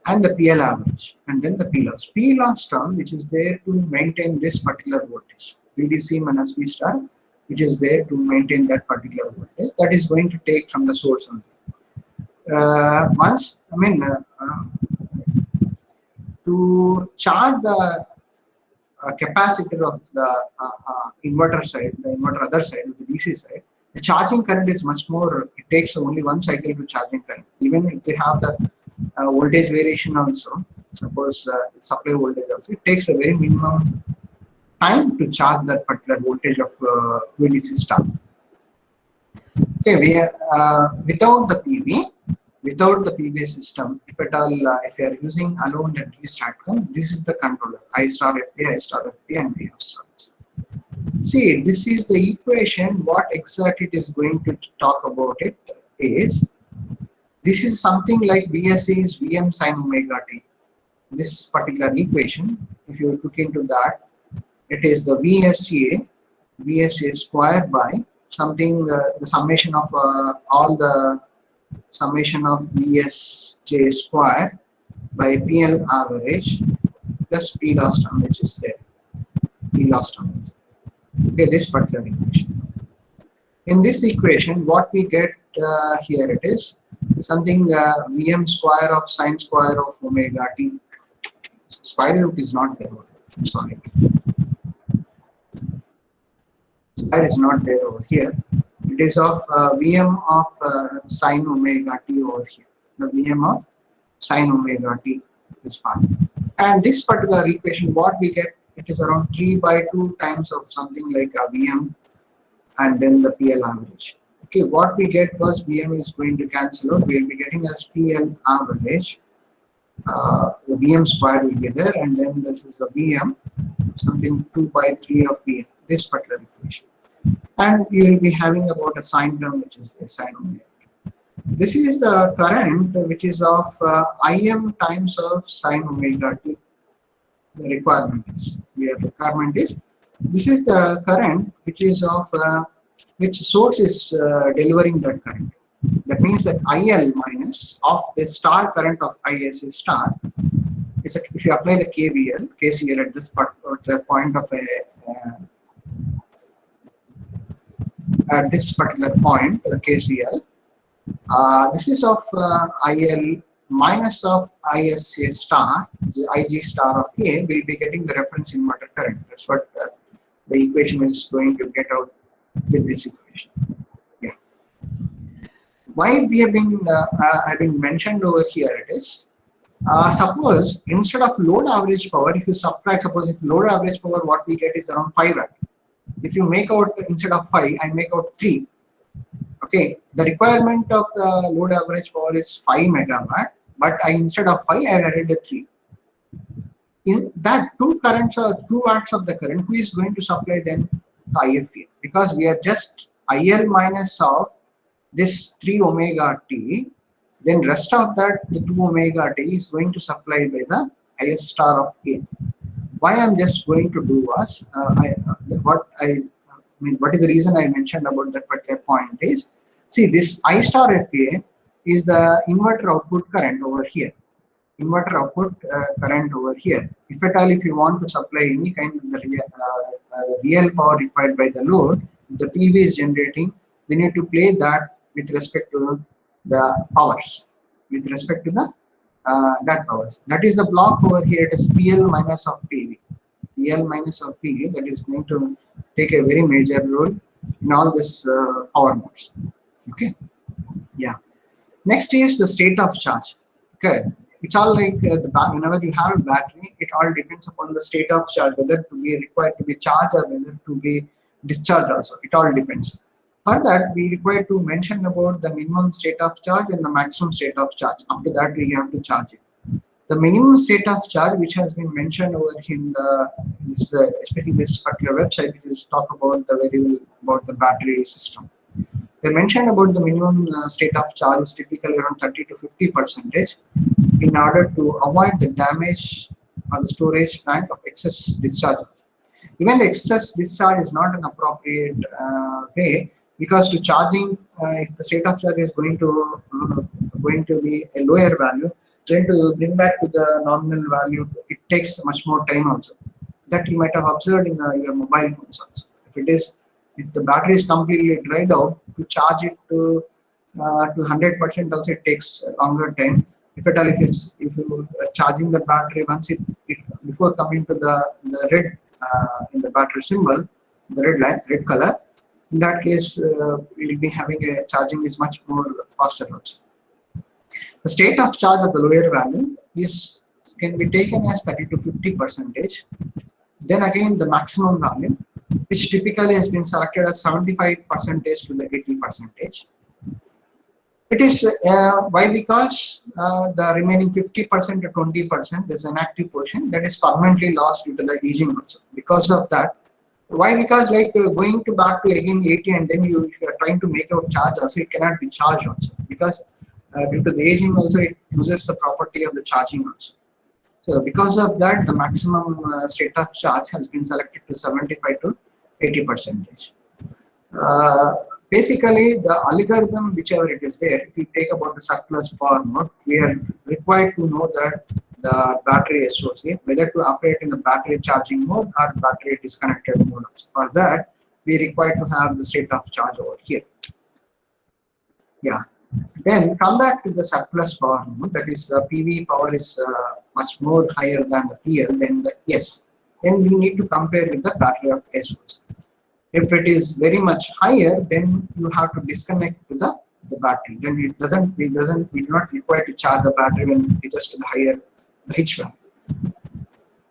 S1: and the PL average, and then the P loss. P loss term which is there to maintain this particular voltage, VDC minus V star, which is there to maintain that particular voltage, that is going to take from the source only. To charge the capacitor of the inverter side, the inverter other side, the DC side, the charging current is much more. It takes only one cycle to charging current. Even if they have the voltage variation also, suppose supply voltage also, it takes a very minimum time to charge that particular voltage of VDC star. Okay, without the PV. Without the PV system, if at all, if you are using alone and STATCOM, this is the controller, I star FP, I star FP, and I star FP. See, this is the equation. What exactly it is going to talk about it is, this is something like VSA is VM sin omega t. This particular equation, if you look into that, it is the VSA square by something, the summation of all the summation of VSJ square by PL average plus P loss term which is there. P loss term is there. Okay, this particular equation. In this equation, what we get here, it is something Vm square of sine square of omega t. Square root is not there. I'm sorry. Square is not there over here. It is of Vm of sine omega t over here. The Vm of sine omega t, this part. And this particular equation, what we get, it is around 3/2 times of something like a Vm and then the PL average. Okay, what we get was Vm is going to cancel out. We will be getting as PL average. The Vm square will be there, and then this is the Vm, something 2/3 of Vm, this particular equation. And you will be having about a sine term which is the sine omega. This is the current which is of Im times of sine omega t. The requirement is, this is the current which is of which source is delivering that current. That means that IL minus of the star current of ISA star is if you apply the KCL at this point of at this particular point, the KCL, this is of IL minus of ISA star, IG star of A, will be getting the reference inverter current. That's what the equation is going to get out with this equation. Yeah. Why we have been having mentioned over here, it is suppose instead of load average power, if you subtract, suppose if load average power, what we get is around 5 watt. If you make out instead of 5, I make out 3. Okay, the requirement of the load average power is 5 megawatt, but instead of 5, I added a 3. In that 2 currents or 2 watts of the current, who is going to supply then the IFE? Because we are just IL minus of this 3 omega t, then rest of that, the 2 omega t is going to supply by the IS star of A. Why I'm just going to do was, what is the reason I mentioned about that particular point is, see, this I star FA is the inverter output current over here. Inverter output current over here. If at all, if you want to supply any kind of real power required by the load, if the PV is generating, we need to play that with respect to the powers, with respect to the that powers. That is the block over here. It is PL minus of PV. PL minus or PV, that is going to take a very major role in all this power modes. Okay, yeah. Next is the state of charge. Okay, it's all like whenever you have a battery, it all depends upon the state of charge, whether to be required to be charged or whether to be discharged also. It all depends. For that, we require to mention about the minimum state of charge and the maximum state of charge. After that, we have to charge it. The minimum state of charge, which has been mentioned over in especially this particular website, which is talk about the variable about the battery system. They mentioned about the minimum state of charge is typically around 30 to 50% in order to avoid the damage of the storage bank of excess discharge. Even the excess discharge is not an appropriate way, because to charging, if the state of charge is going to be a lower value, then to bring back to the nominal value, it takes much more time also. That you might have observed in your mobile phones also. If the battery is completely dried out, to charge it to 100% also, it takes a longer time. If at all, if you are charging the battery, once it before coming to the red in the battery symbol, the red color, in that case we will be having a charging is much more faster also. The state of charge of the lower value can be taken as 30 to 50%. Then again, the maximum value, which typically has been selected as 75% to the 80%. It is why? Because the remaining 50% to 20% is an active portion that is permanently lost due to the aging also. Because of that, why? Because like going to back to again 80 and then if you are trying to make out charge also, it cannot be charged also, because due to the aging also, it loses the property of the charging also. So because of that, the maximum state of charge has been selected to 75 to 80%. Basically, the algorithm, whichever it is there, if we take about the surplus power mode, we are required to know that the battery SOC, whether to operate in the battery charging mode or battery disconnected mode. For that, we require to have the state of charge over here. Yeah. Then come back to the surplus power mode, that is PV power is much more higher than the PL, then the S. Then we need to compare with the battery of SOC. If it is very much higher, then you have to disconnect to the battery. Then we do not require to charge the battery when it is to the higher the H value.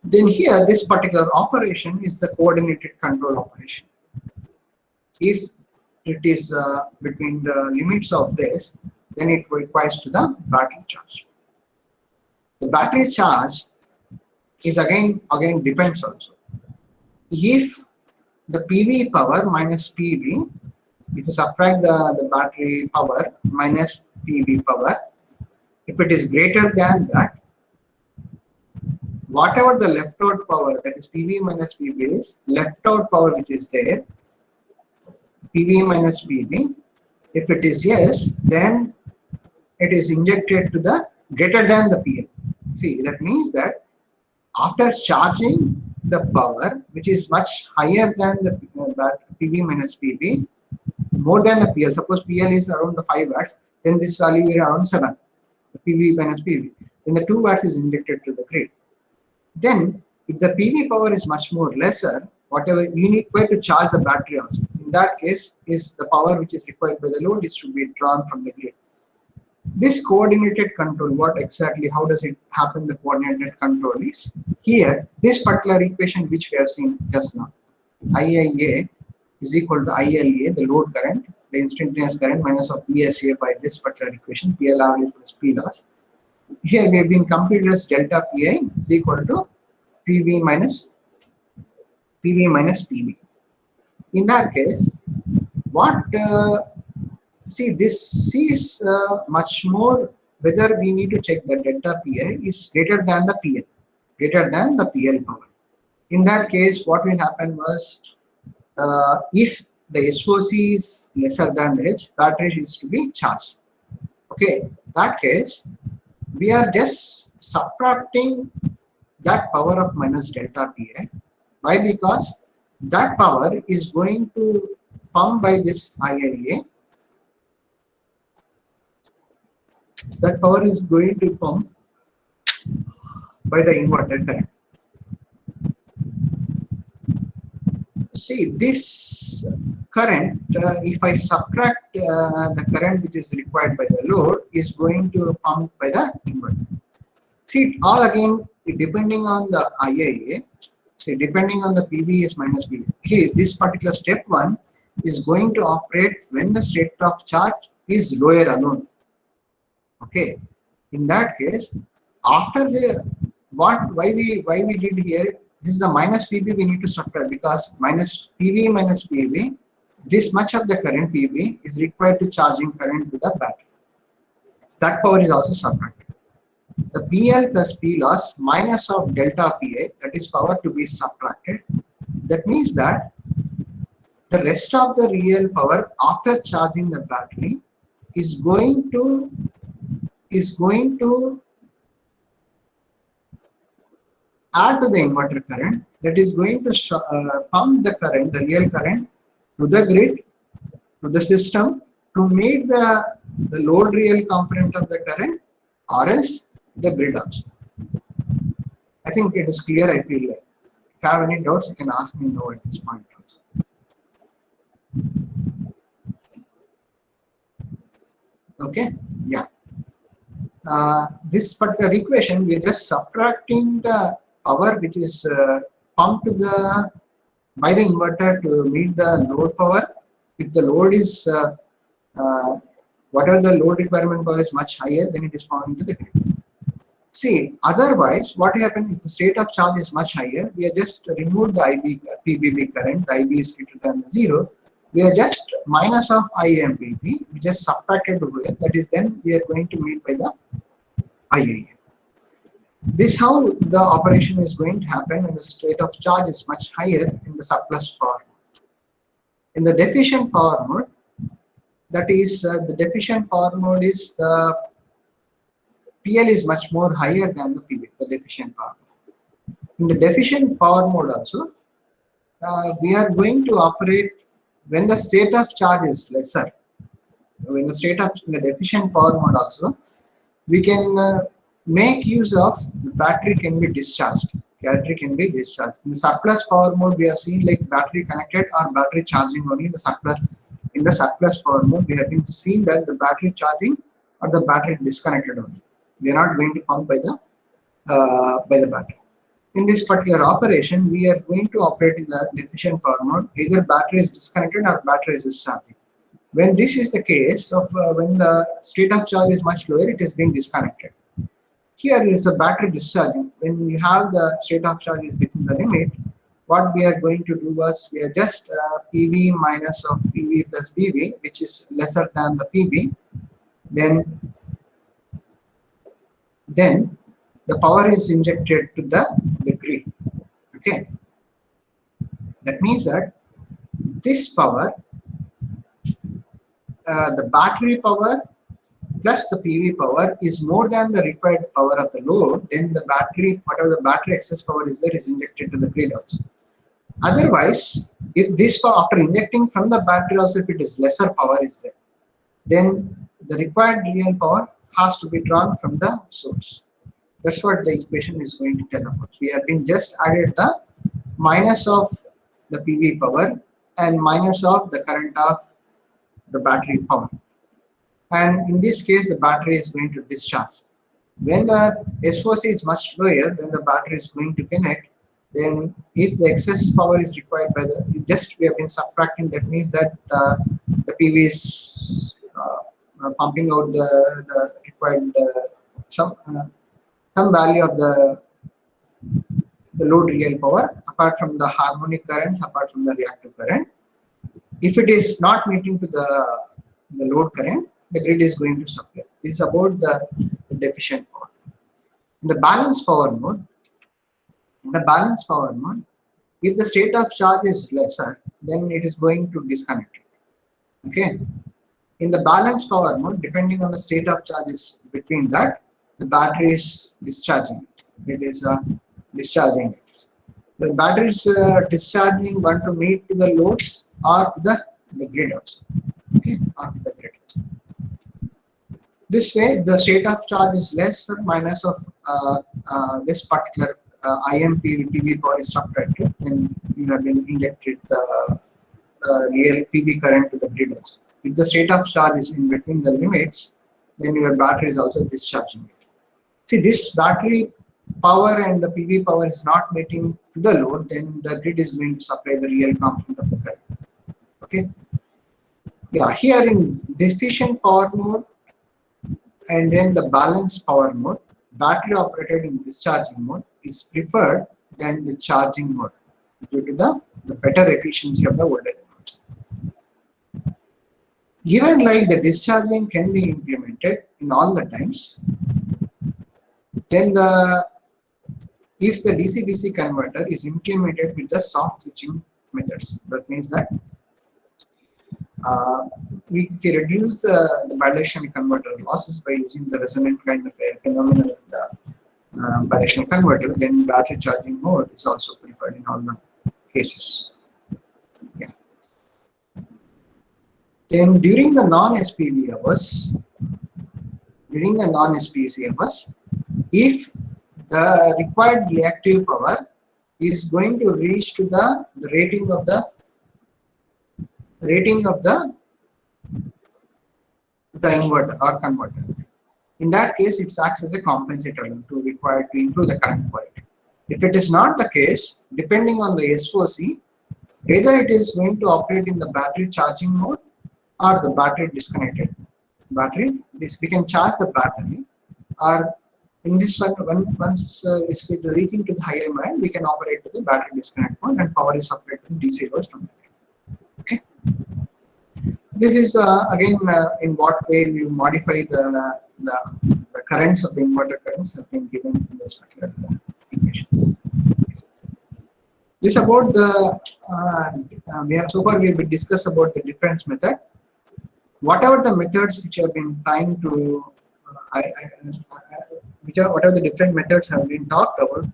S1: Then here, this particular operation is the coordinated control operation. If it is between the limits of this, then it requires to the battery charge. The battery charge is again depends also. If the PV power minus PV, if you subtract the battery power minus PV power, if it is greater than that, whatever the left out power, that is PV minus PV is, left out power which is there, PV minus PV, if it is yes, then it is injected to the greater than the PL. See, that means that after charging the power, which is much higher than the PV minus PV, more than the PL, suppose PL is around the 5 watts, then this value is around 7, the PV minus PV, then the 2 watts is injected to the grid. Then, if the PV power is much more lesser, whatever you need to charge the battery also. In that case, is the power which is required by the load is to be drawn from the grid. This coordinated control, how does it happen? The coordinated control is here, this particular equation which we have seen just now. IIA is equal to ILA, the load current, the instantaneous current minus of PSA by this particular equation, PL average plus P loss. Here we have been computed as delta PI is equal to PV minus PV. In that case, see, this is much more, whether we need to check the delta PI is greater than the PL, greater than the PL power. In that case, what will happen was, if the SOC is lesser than the H, battery is to be charged. Okay, in that case, we are just subtracting that power of minus delta PI. Why? Because that power is going to pump by this IIA. That power is going to pump by the inverter current. See this current, if I subtract the current which is required by the load, is going to pump by the inverter. See, all again depending on the IIA. See, depending on the PV is minus PV. Here, this particular step 1 is going to operate when the state of charge is lower alone. Okay. In that case, after the why we did here, this is the minus PV we need to subtract, because minus PV, this much of the current PV is required to charging current with the battery. So that power is also subtracted. The PL plus P loss minus of delta PA, that is power to be subtracted. That means that the rest of the real power after charging the battery is going to add to the inverter current, that is going to pump the current, the real current, to the grid, to the system, to meet the load real component of the current, or else the grid also. I think it is clear. I feel like if you have any doubts, you can ask me now at this point also. Okay, yeah. This particular equation, we are just subtracting the power which is pumped by the inverter to meet the load power. If the load is whatever the load requirement power is much higher, then it is pumped into the grid. See, otherwise, what happens if the state of charge is much higher? We are just removed the PBB current. The IB is greater than 0. We are just minus of IMPP. We just subtracted over it. That is, then we are going to meet by the IIA. This how the operation is going to happen when the state of charge is much higher in the surplus power mode. In the deficient power mode, that is the deficient power mode is the PL is much more higher than the PV, the deficient power mode. In the deficient power mode also, we are going to operate when the state of charge is lesser. When the state of in the deficient power mode also, we can make use of the battery can be discharged. Battery can be discharged. In the surplus power mode, we are seeing like battery connected or battery charging only. In the surplus power mode, we have been seeing that the battery charging or the battery disconnected only. We are not going to pump by the battery. In this particular operation, we are going to operate in the deficient power mode. Either battery is disconnected or battery is discharging. When this is the case of when the state of charge is much lower, it is being disconnected. Here is a battery discharging. When we have the state of charge is within the limit, what we are going to do was we are just PV minus of PV plus BV, which is lesser than the PV. Then the power is injected to the grid. Okay. That means that this power, the battery power plus the PV power is more than the required power of the load. Then the battery, whatever the battery excess power is there, is injected to the grid also. Otherwise, if this power, after injecting from the battery also, if it is lesser power is there, then the required real power has to be drawn from the source. That's what the equation is going to tell about. We have been just added the minus of the PV power and minus of the current of the battery power. And in this case, the battery is going to discharge. When the SOC is much lower, then the battery is going to connect. Then if the excess power is required by the, just we have been subtracting, that means that the PV is pumping out the required some value of the load real power apart from the harmonic currents, apart from the reactive current. If it is not meeting to the load current, the grid is going to supply. This is about the deficient power. In the balanced power mode, if the state of charge is lesser, then it is going to disconnect it. Okay. In the balanced power mode, depending on the state of charge is between that, the battery is discharging. It is discharging. The battery is discharging one to meet the loads or the grid also. Okay, or the grid also. This way, the state of charge is less or minus of this particular PV power is subtracted, then you have been injected the real PV current to the grid also. If the state of charge is in between the limits, then your battery is also discharging. See, this battery power and the PV power is not meeting to the load, then the grid is going to supply the real component of the current. Okay. Yeah, here in deficient power mode and then the balanced power mode, battery operated in discharging mode is preferred than the charging mode due to the better efficiency of the voltage. Given like the discharging can be implemented in all the times, then if the DC-DC converter is implemented with the soft switching methods, that means that if we reduce the bidirectional converter losses by using the resonant kind of a phenomenon in the bidirectional converter, then battery charging mode is also preferred in all the cases. Yeah. Then during the non-SPV hours, if the required reactive power is going to reach to the rating of the inverter or converter. In that case, it acts as a compensator to require to improve the current quality. If it is not the case, depending on the SOC, either it is going to operate in the battery charging mode or the battery disconnected. We can charge the battery, or in this one, once it's reaching to the higher mode, we can operate to the battery disconnect mode and power is supplied to the DC loads from there. Okay. This is again in what way you modify the currents of the inverter currents have been given in this particular equations. This about the we have discussed about the difference method. Whatever the methods which have been trying to whatever the different methods have been talked about,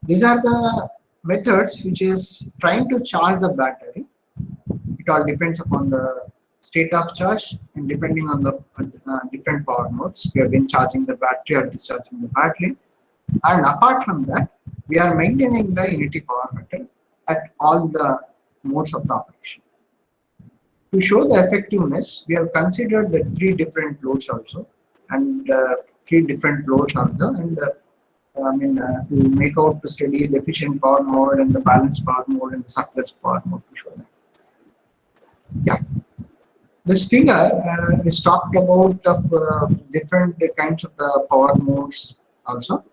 S1: these are the methods which is trying to charge the battery. It all depends upon the state of charge and depending on the different power modes. We have been charging the battery or discharging the battery, and apart from that, we are maintaining the unity power factor at all the modes of the operation. To show the effectiveness, we have considered the 3 different loads also, and 3 different loads also, and to make out to study the efficient power mode and the balanced power mode and the surplus power mode to show that. Yeah. This figure is talked about of different kinds of the power modes also.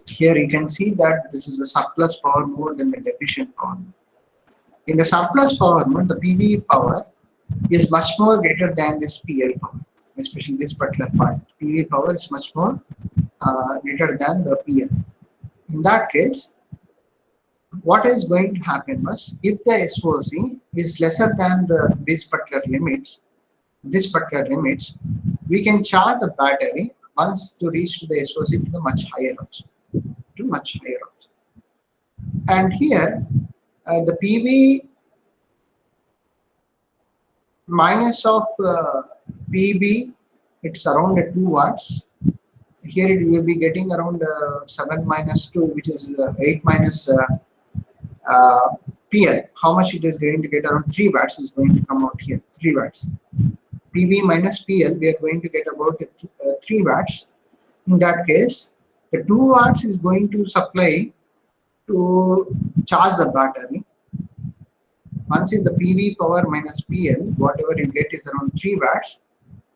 S1: Here you can see that this is the surplus power mode and the deficient power mode. In the surplus power mode, the PV power is much more greater than this PL power, especially this particular part. PV power is much more greater than the PL. In that case, what is going to happen was, if the SOC is lesser than these particular limits, we can charge the battery once to reach to the SOC to the much higher also. And here, the PV minus of PB, it's around 2 watts. Here it will be getting around 7 minus 2, which is 8 minus PL. How much it is going to get? Around 3 watts is going to come out here. 3 watts. PV minus PL, we are going to get about 3 watts. In that case, the 2 watts is going to supply to charge the battery. Once is the PV power minus PL, whatever you get is around 3 watts.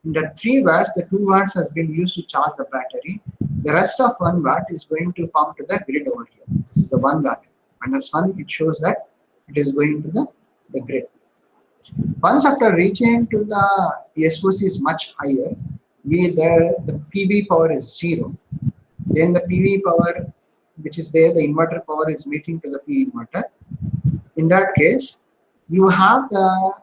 S1: In the 3 watts, the 2 watts has been used to charge the battery. The rest of 1 watt is going to pump to the grid over here. This is the 1 watt. Minus 1, it shows that it is going to the grid. Once after reaching to the SOC is much higher, the PV power is 0. Then the PV power which is there, the inverter power is meeting to the P inverter. In that case, you have the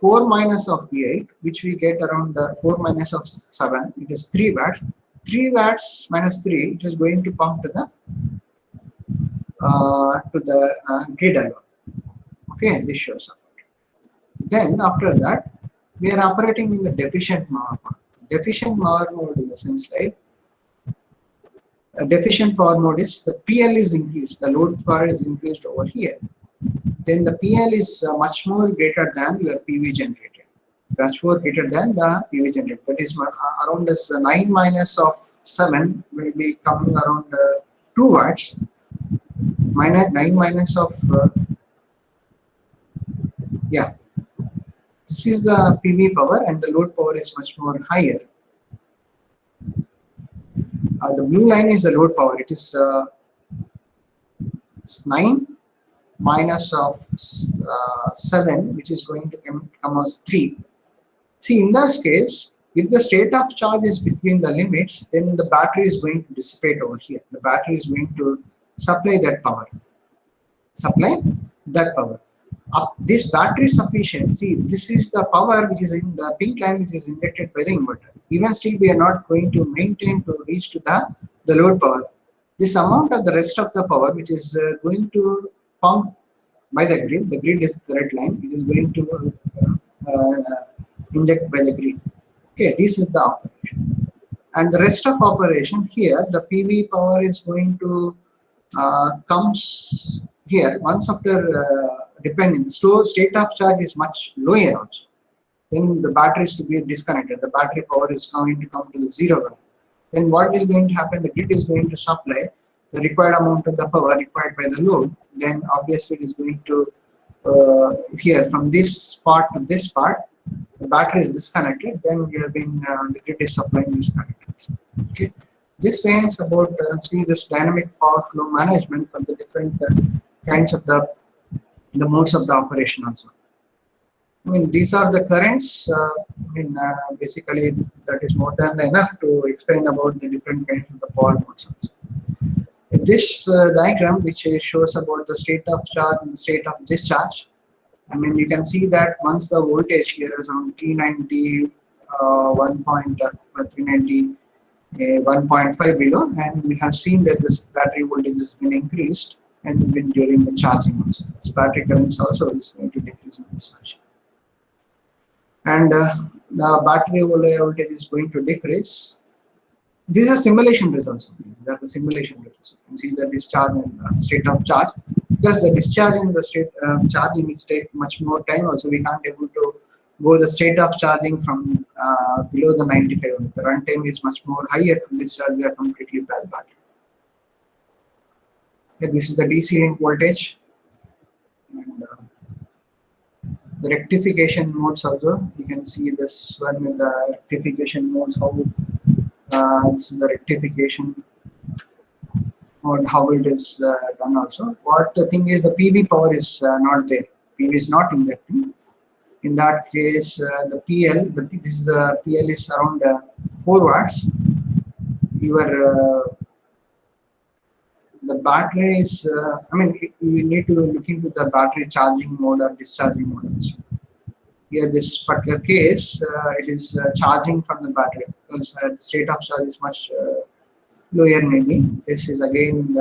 S1: 4 minus of V8, which we get around the 4 minus of 7, it is 3 watts. 3 watts minus 3, it is going to pump to the grid alone. Okay, this shows up. Then after that, we are operating in the deficient power mode. Deficient power mode in the sense like deficient power mode is the PL is increased, the load power is increased over here. Then the PL is much more greater than your PV generated. Much more greater than the PV generated. That is around this 9 minus of 7 will be coming around 2 watts. Minus 9 minus of yeah. This is the PV power and the load power is much more higher. The blue line is the load power. It is 9 minus of 7, which is going to come as 3. See, in this case, if the state of charge is between the limits, then the battery is going to dissipate over here. The battery is going to supply that power. This battery sufficient. See, this is the power which is in the pink line, which is injected by the inverter. Even still, we are not going to maintain to reach to the load power. This amount of the rest of the power, which is going to pump by the grid is the red line, it is going to inject by the grid. Okay, this is the operation. And the rest of operation here, the PV power is going to comes here once after depending. The state of charge is much lower also. Then the battery is to be disconnected. The battery power is going to come to the 0 value. Then what is going to happen? The grid is going to supply the required amount of the power required by the load. Then obviously it is going to here from this part to this part, the battery is disconnected. Then we have been the grid is supplying this current. Okay, this is about see this dynamic power flow management for the different kinds of the modes of the operation also. I mean, these are the currents. Basically, that is more than enough to explain about the different kinds of the power modes also. This diagram, which shows about the state of charge and the state of discharge, I mean, you can see that once the voltage here is around 390, 390, 1.5 below, and we have seen that this battery voltage has been increased and been during the charging also. This battery currents also is going to decrease in this fashion. And the battery voltage is going to decrease. These are simulation results. These are the simulation results. You can see the discharge and state of charge. Because the discharge and the state charging is take much more time. Also, we can't able to go the state of charging from below the 95. The runtime is much more higher to discharge a completely bad battery. Okay, this is the DC link voltage. And, the rectification modes also, you can see this one in the rectification modes, how this is the rectification mode, how it is done also. What the thing is, the PV power is not there. PV is not injecting. In that case, the PL, this is PL is around 4 watts. The battery is, I mean, we need to look into the battery charging mode or discharging mode. Here, this particular case, it is charging from the battery because the state of charge is much lower. Maybe this is again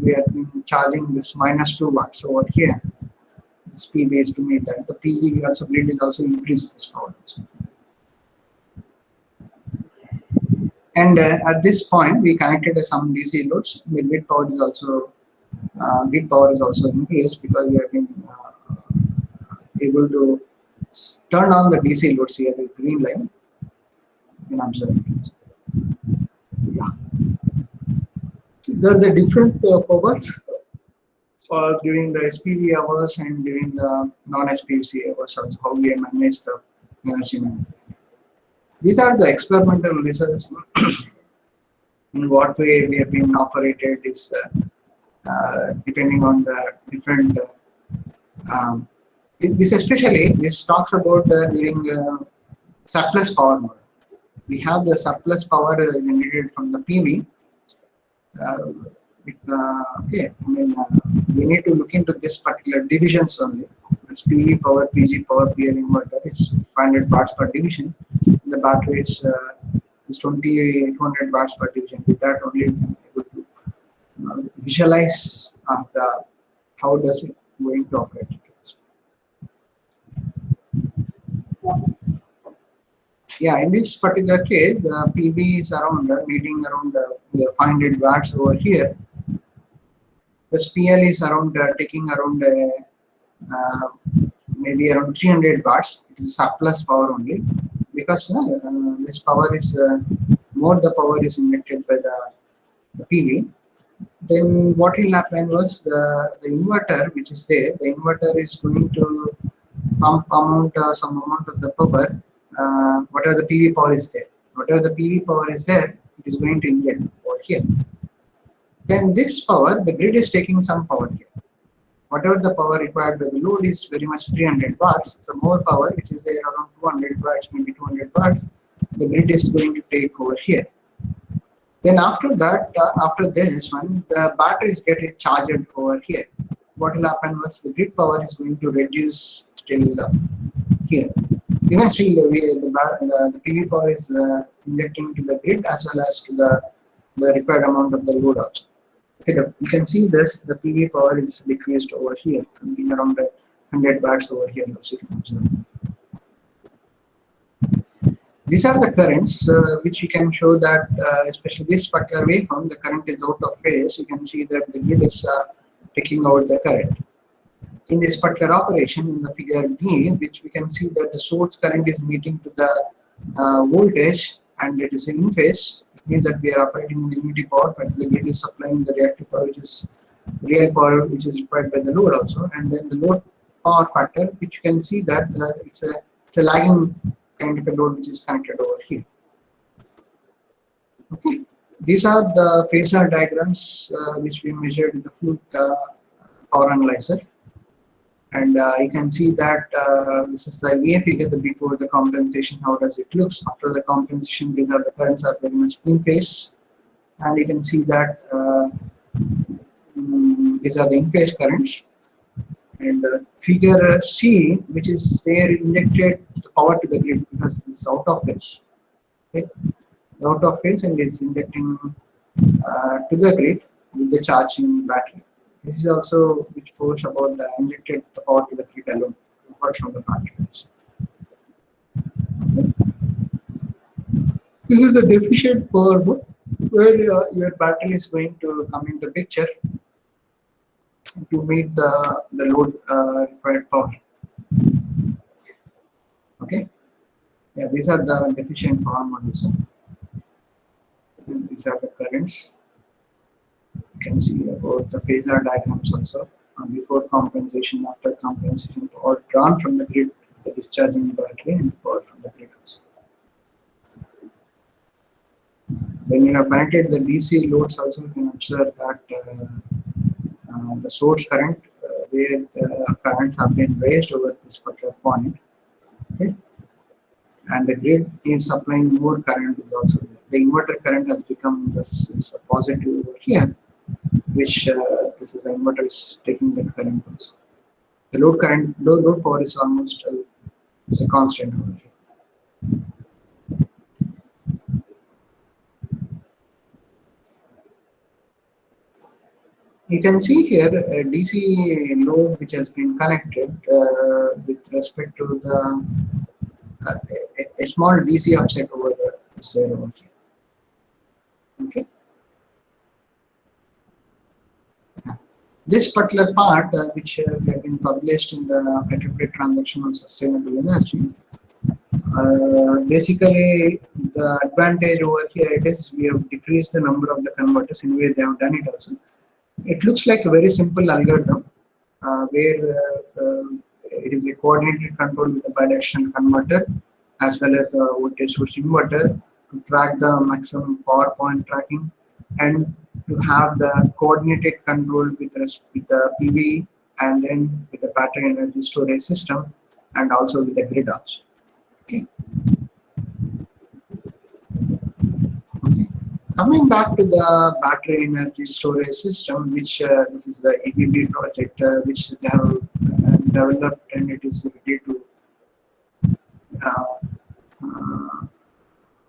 S1: we are charging this -2 watts over here. This PV is to meet that. The PV also grid is also increased this power. And at this point, we connected some DC loads. The grid power is also increased because we have been able to turn on the DC loads here, the green line. You can observe it. Yeah. There are the different powers during the SPV hours and during the non-SPVC hours. Also, how we manage the energy management. These are the experimental results. In what way we have been operated is depending on the different. This talks about during surplus power mode. We have the surplus power generated from the PV. Okay, I mean, we need to look into this particular divisions only. This PV power, PG power, PL inverter is 500 watts per division. The battery is 200 watts per division. With that only we can able to visualize how does it going to operate. Yeah, in this particular case, PV is around meeting around 500 watts over here. This PL is around taking around uh, maybe around 300 watts. It is surplus power only because this power is more the power is injected by the PV. Then what will happen was the inverter which is there, the inverter is going to pump amount some amount of the power, whatever the PV power is there. Whatever the PV power is there, it is going to inject over here. Then this power, the grid is taking some power here. Whatever the power required by the load is very much 300 watts. So more power, which is there around 200 watts, maybe 200 watts, the grid is going to take over here. Then after that, after this one, the batteries get it charged over here. What will happen was the grid power is going to reduce till here. Even still, the PV power is injecting to the grid as well as to the required amount of the load also. Okay, you can see this, the PV power is decreased over here, something around 100 watts over here also you can observe. These are the currents which you can show that especially this particular waveform, the current is out of phase. You can see that the grid is taking out the current. In this particular operation in the figure D, which we can see that the source current is meeting to the voltage and it is in phase. It means that we are operating in the unity power factor. The grid is supplying the reactive power, which is real power, which is required by the load also, and then the load power factor, which you can see that it's a lagging kind of a load which is connected over here. Okay, these are the phasor diagrams which we measured in the Fluke power analyzer. And you can see that this is the EA figure, the before the compensation, how does it looks. After the compensation, these are the currents are very much in phase. And you can see that these are the in phase currents. And figure C, which is there injected the power to the grid because this is out of phase. Okay? Out of phase and is injecting to the grid with the charging battery. This is also which force about the injected the power to the grid alone, apart from the batteries. This is the deficient power mode where your battery is going to come into picture to meet the load required power. Okay, yeah, these are the deficient power modes. And these are the currents. You can see about the phasor diagrams also. Before compensation, after compensation, power drawn from the grid, the discharging battery, and power from the grid also. When you have connected the DC loads also, you can observe that the source current where the currents have been raised over this particular point. Okay? And the grid is supplying more current is also there. The inverter current has become this positive over here, which this is the inverter is taking the current also. The load current, load power is almost it's a constant over here. You can see here a DC load which has been connected with respect to the a small DC offset over there over here. Okay. This particular part, which we have been published in the IEEE Transaction on Sustainable Energy, basically the advantage over here it is we have decreased the number of the converters in way they have done it also. It looks like a very simple algorithm where it is a coordinated control with a bidirectional converter as well as the voltage source inverter to track the maximum power point tracking and to have the coordinated control with the PV and then with the battery energy storage system and also with the grid also. Okay. Okay. Coming back to the battery energy storage system, which this is the EBB project which they have developed and it is ready to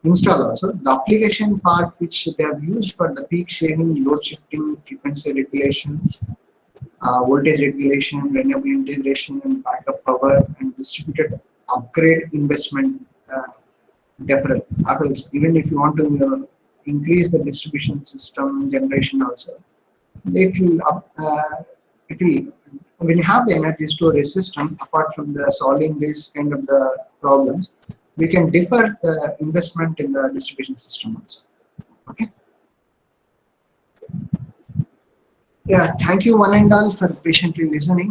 S1: install also. The application part which they have used for the peak shaving, load shifting, frequency regulations, voltage regulation, renewable integration and backup power and distributed upgrade investment deferral. Or else, even if you want to increase the distribution system generation also, it will it will, when you have the energy storage system, apart from the solving this kind of the problems, we can defer the investment in the distribution system also. Okay. Yeah, thank you one and all for patiently listening.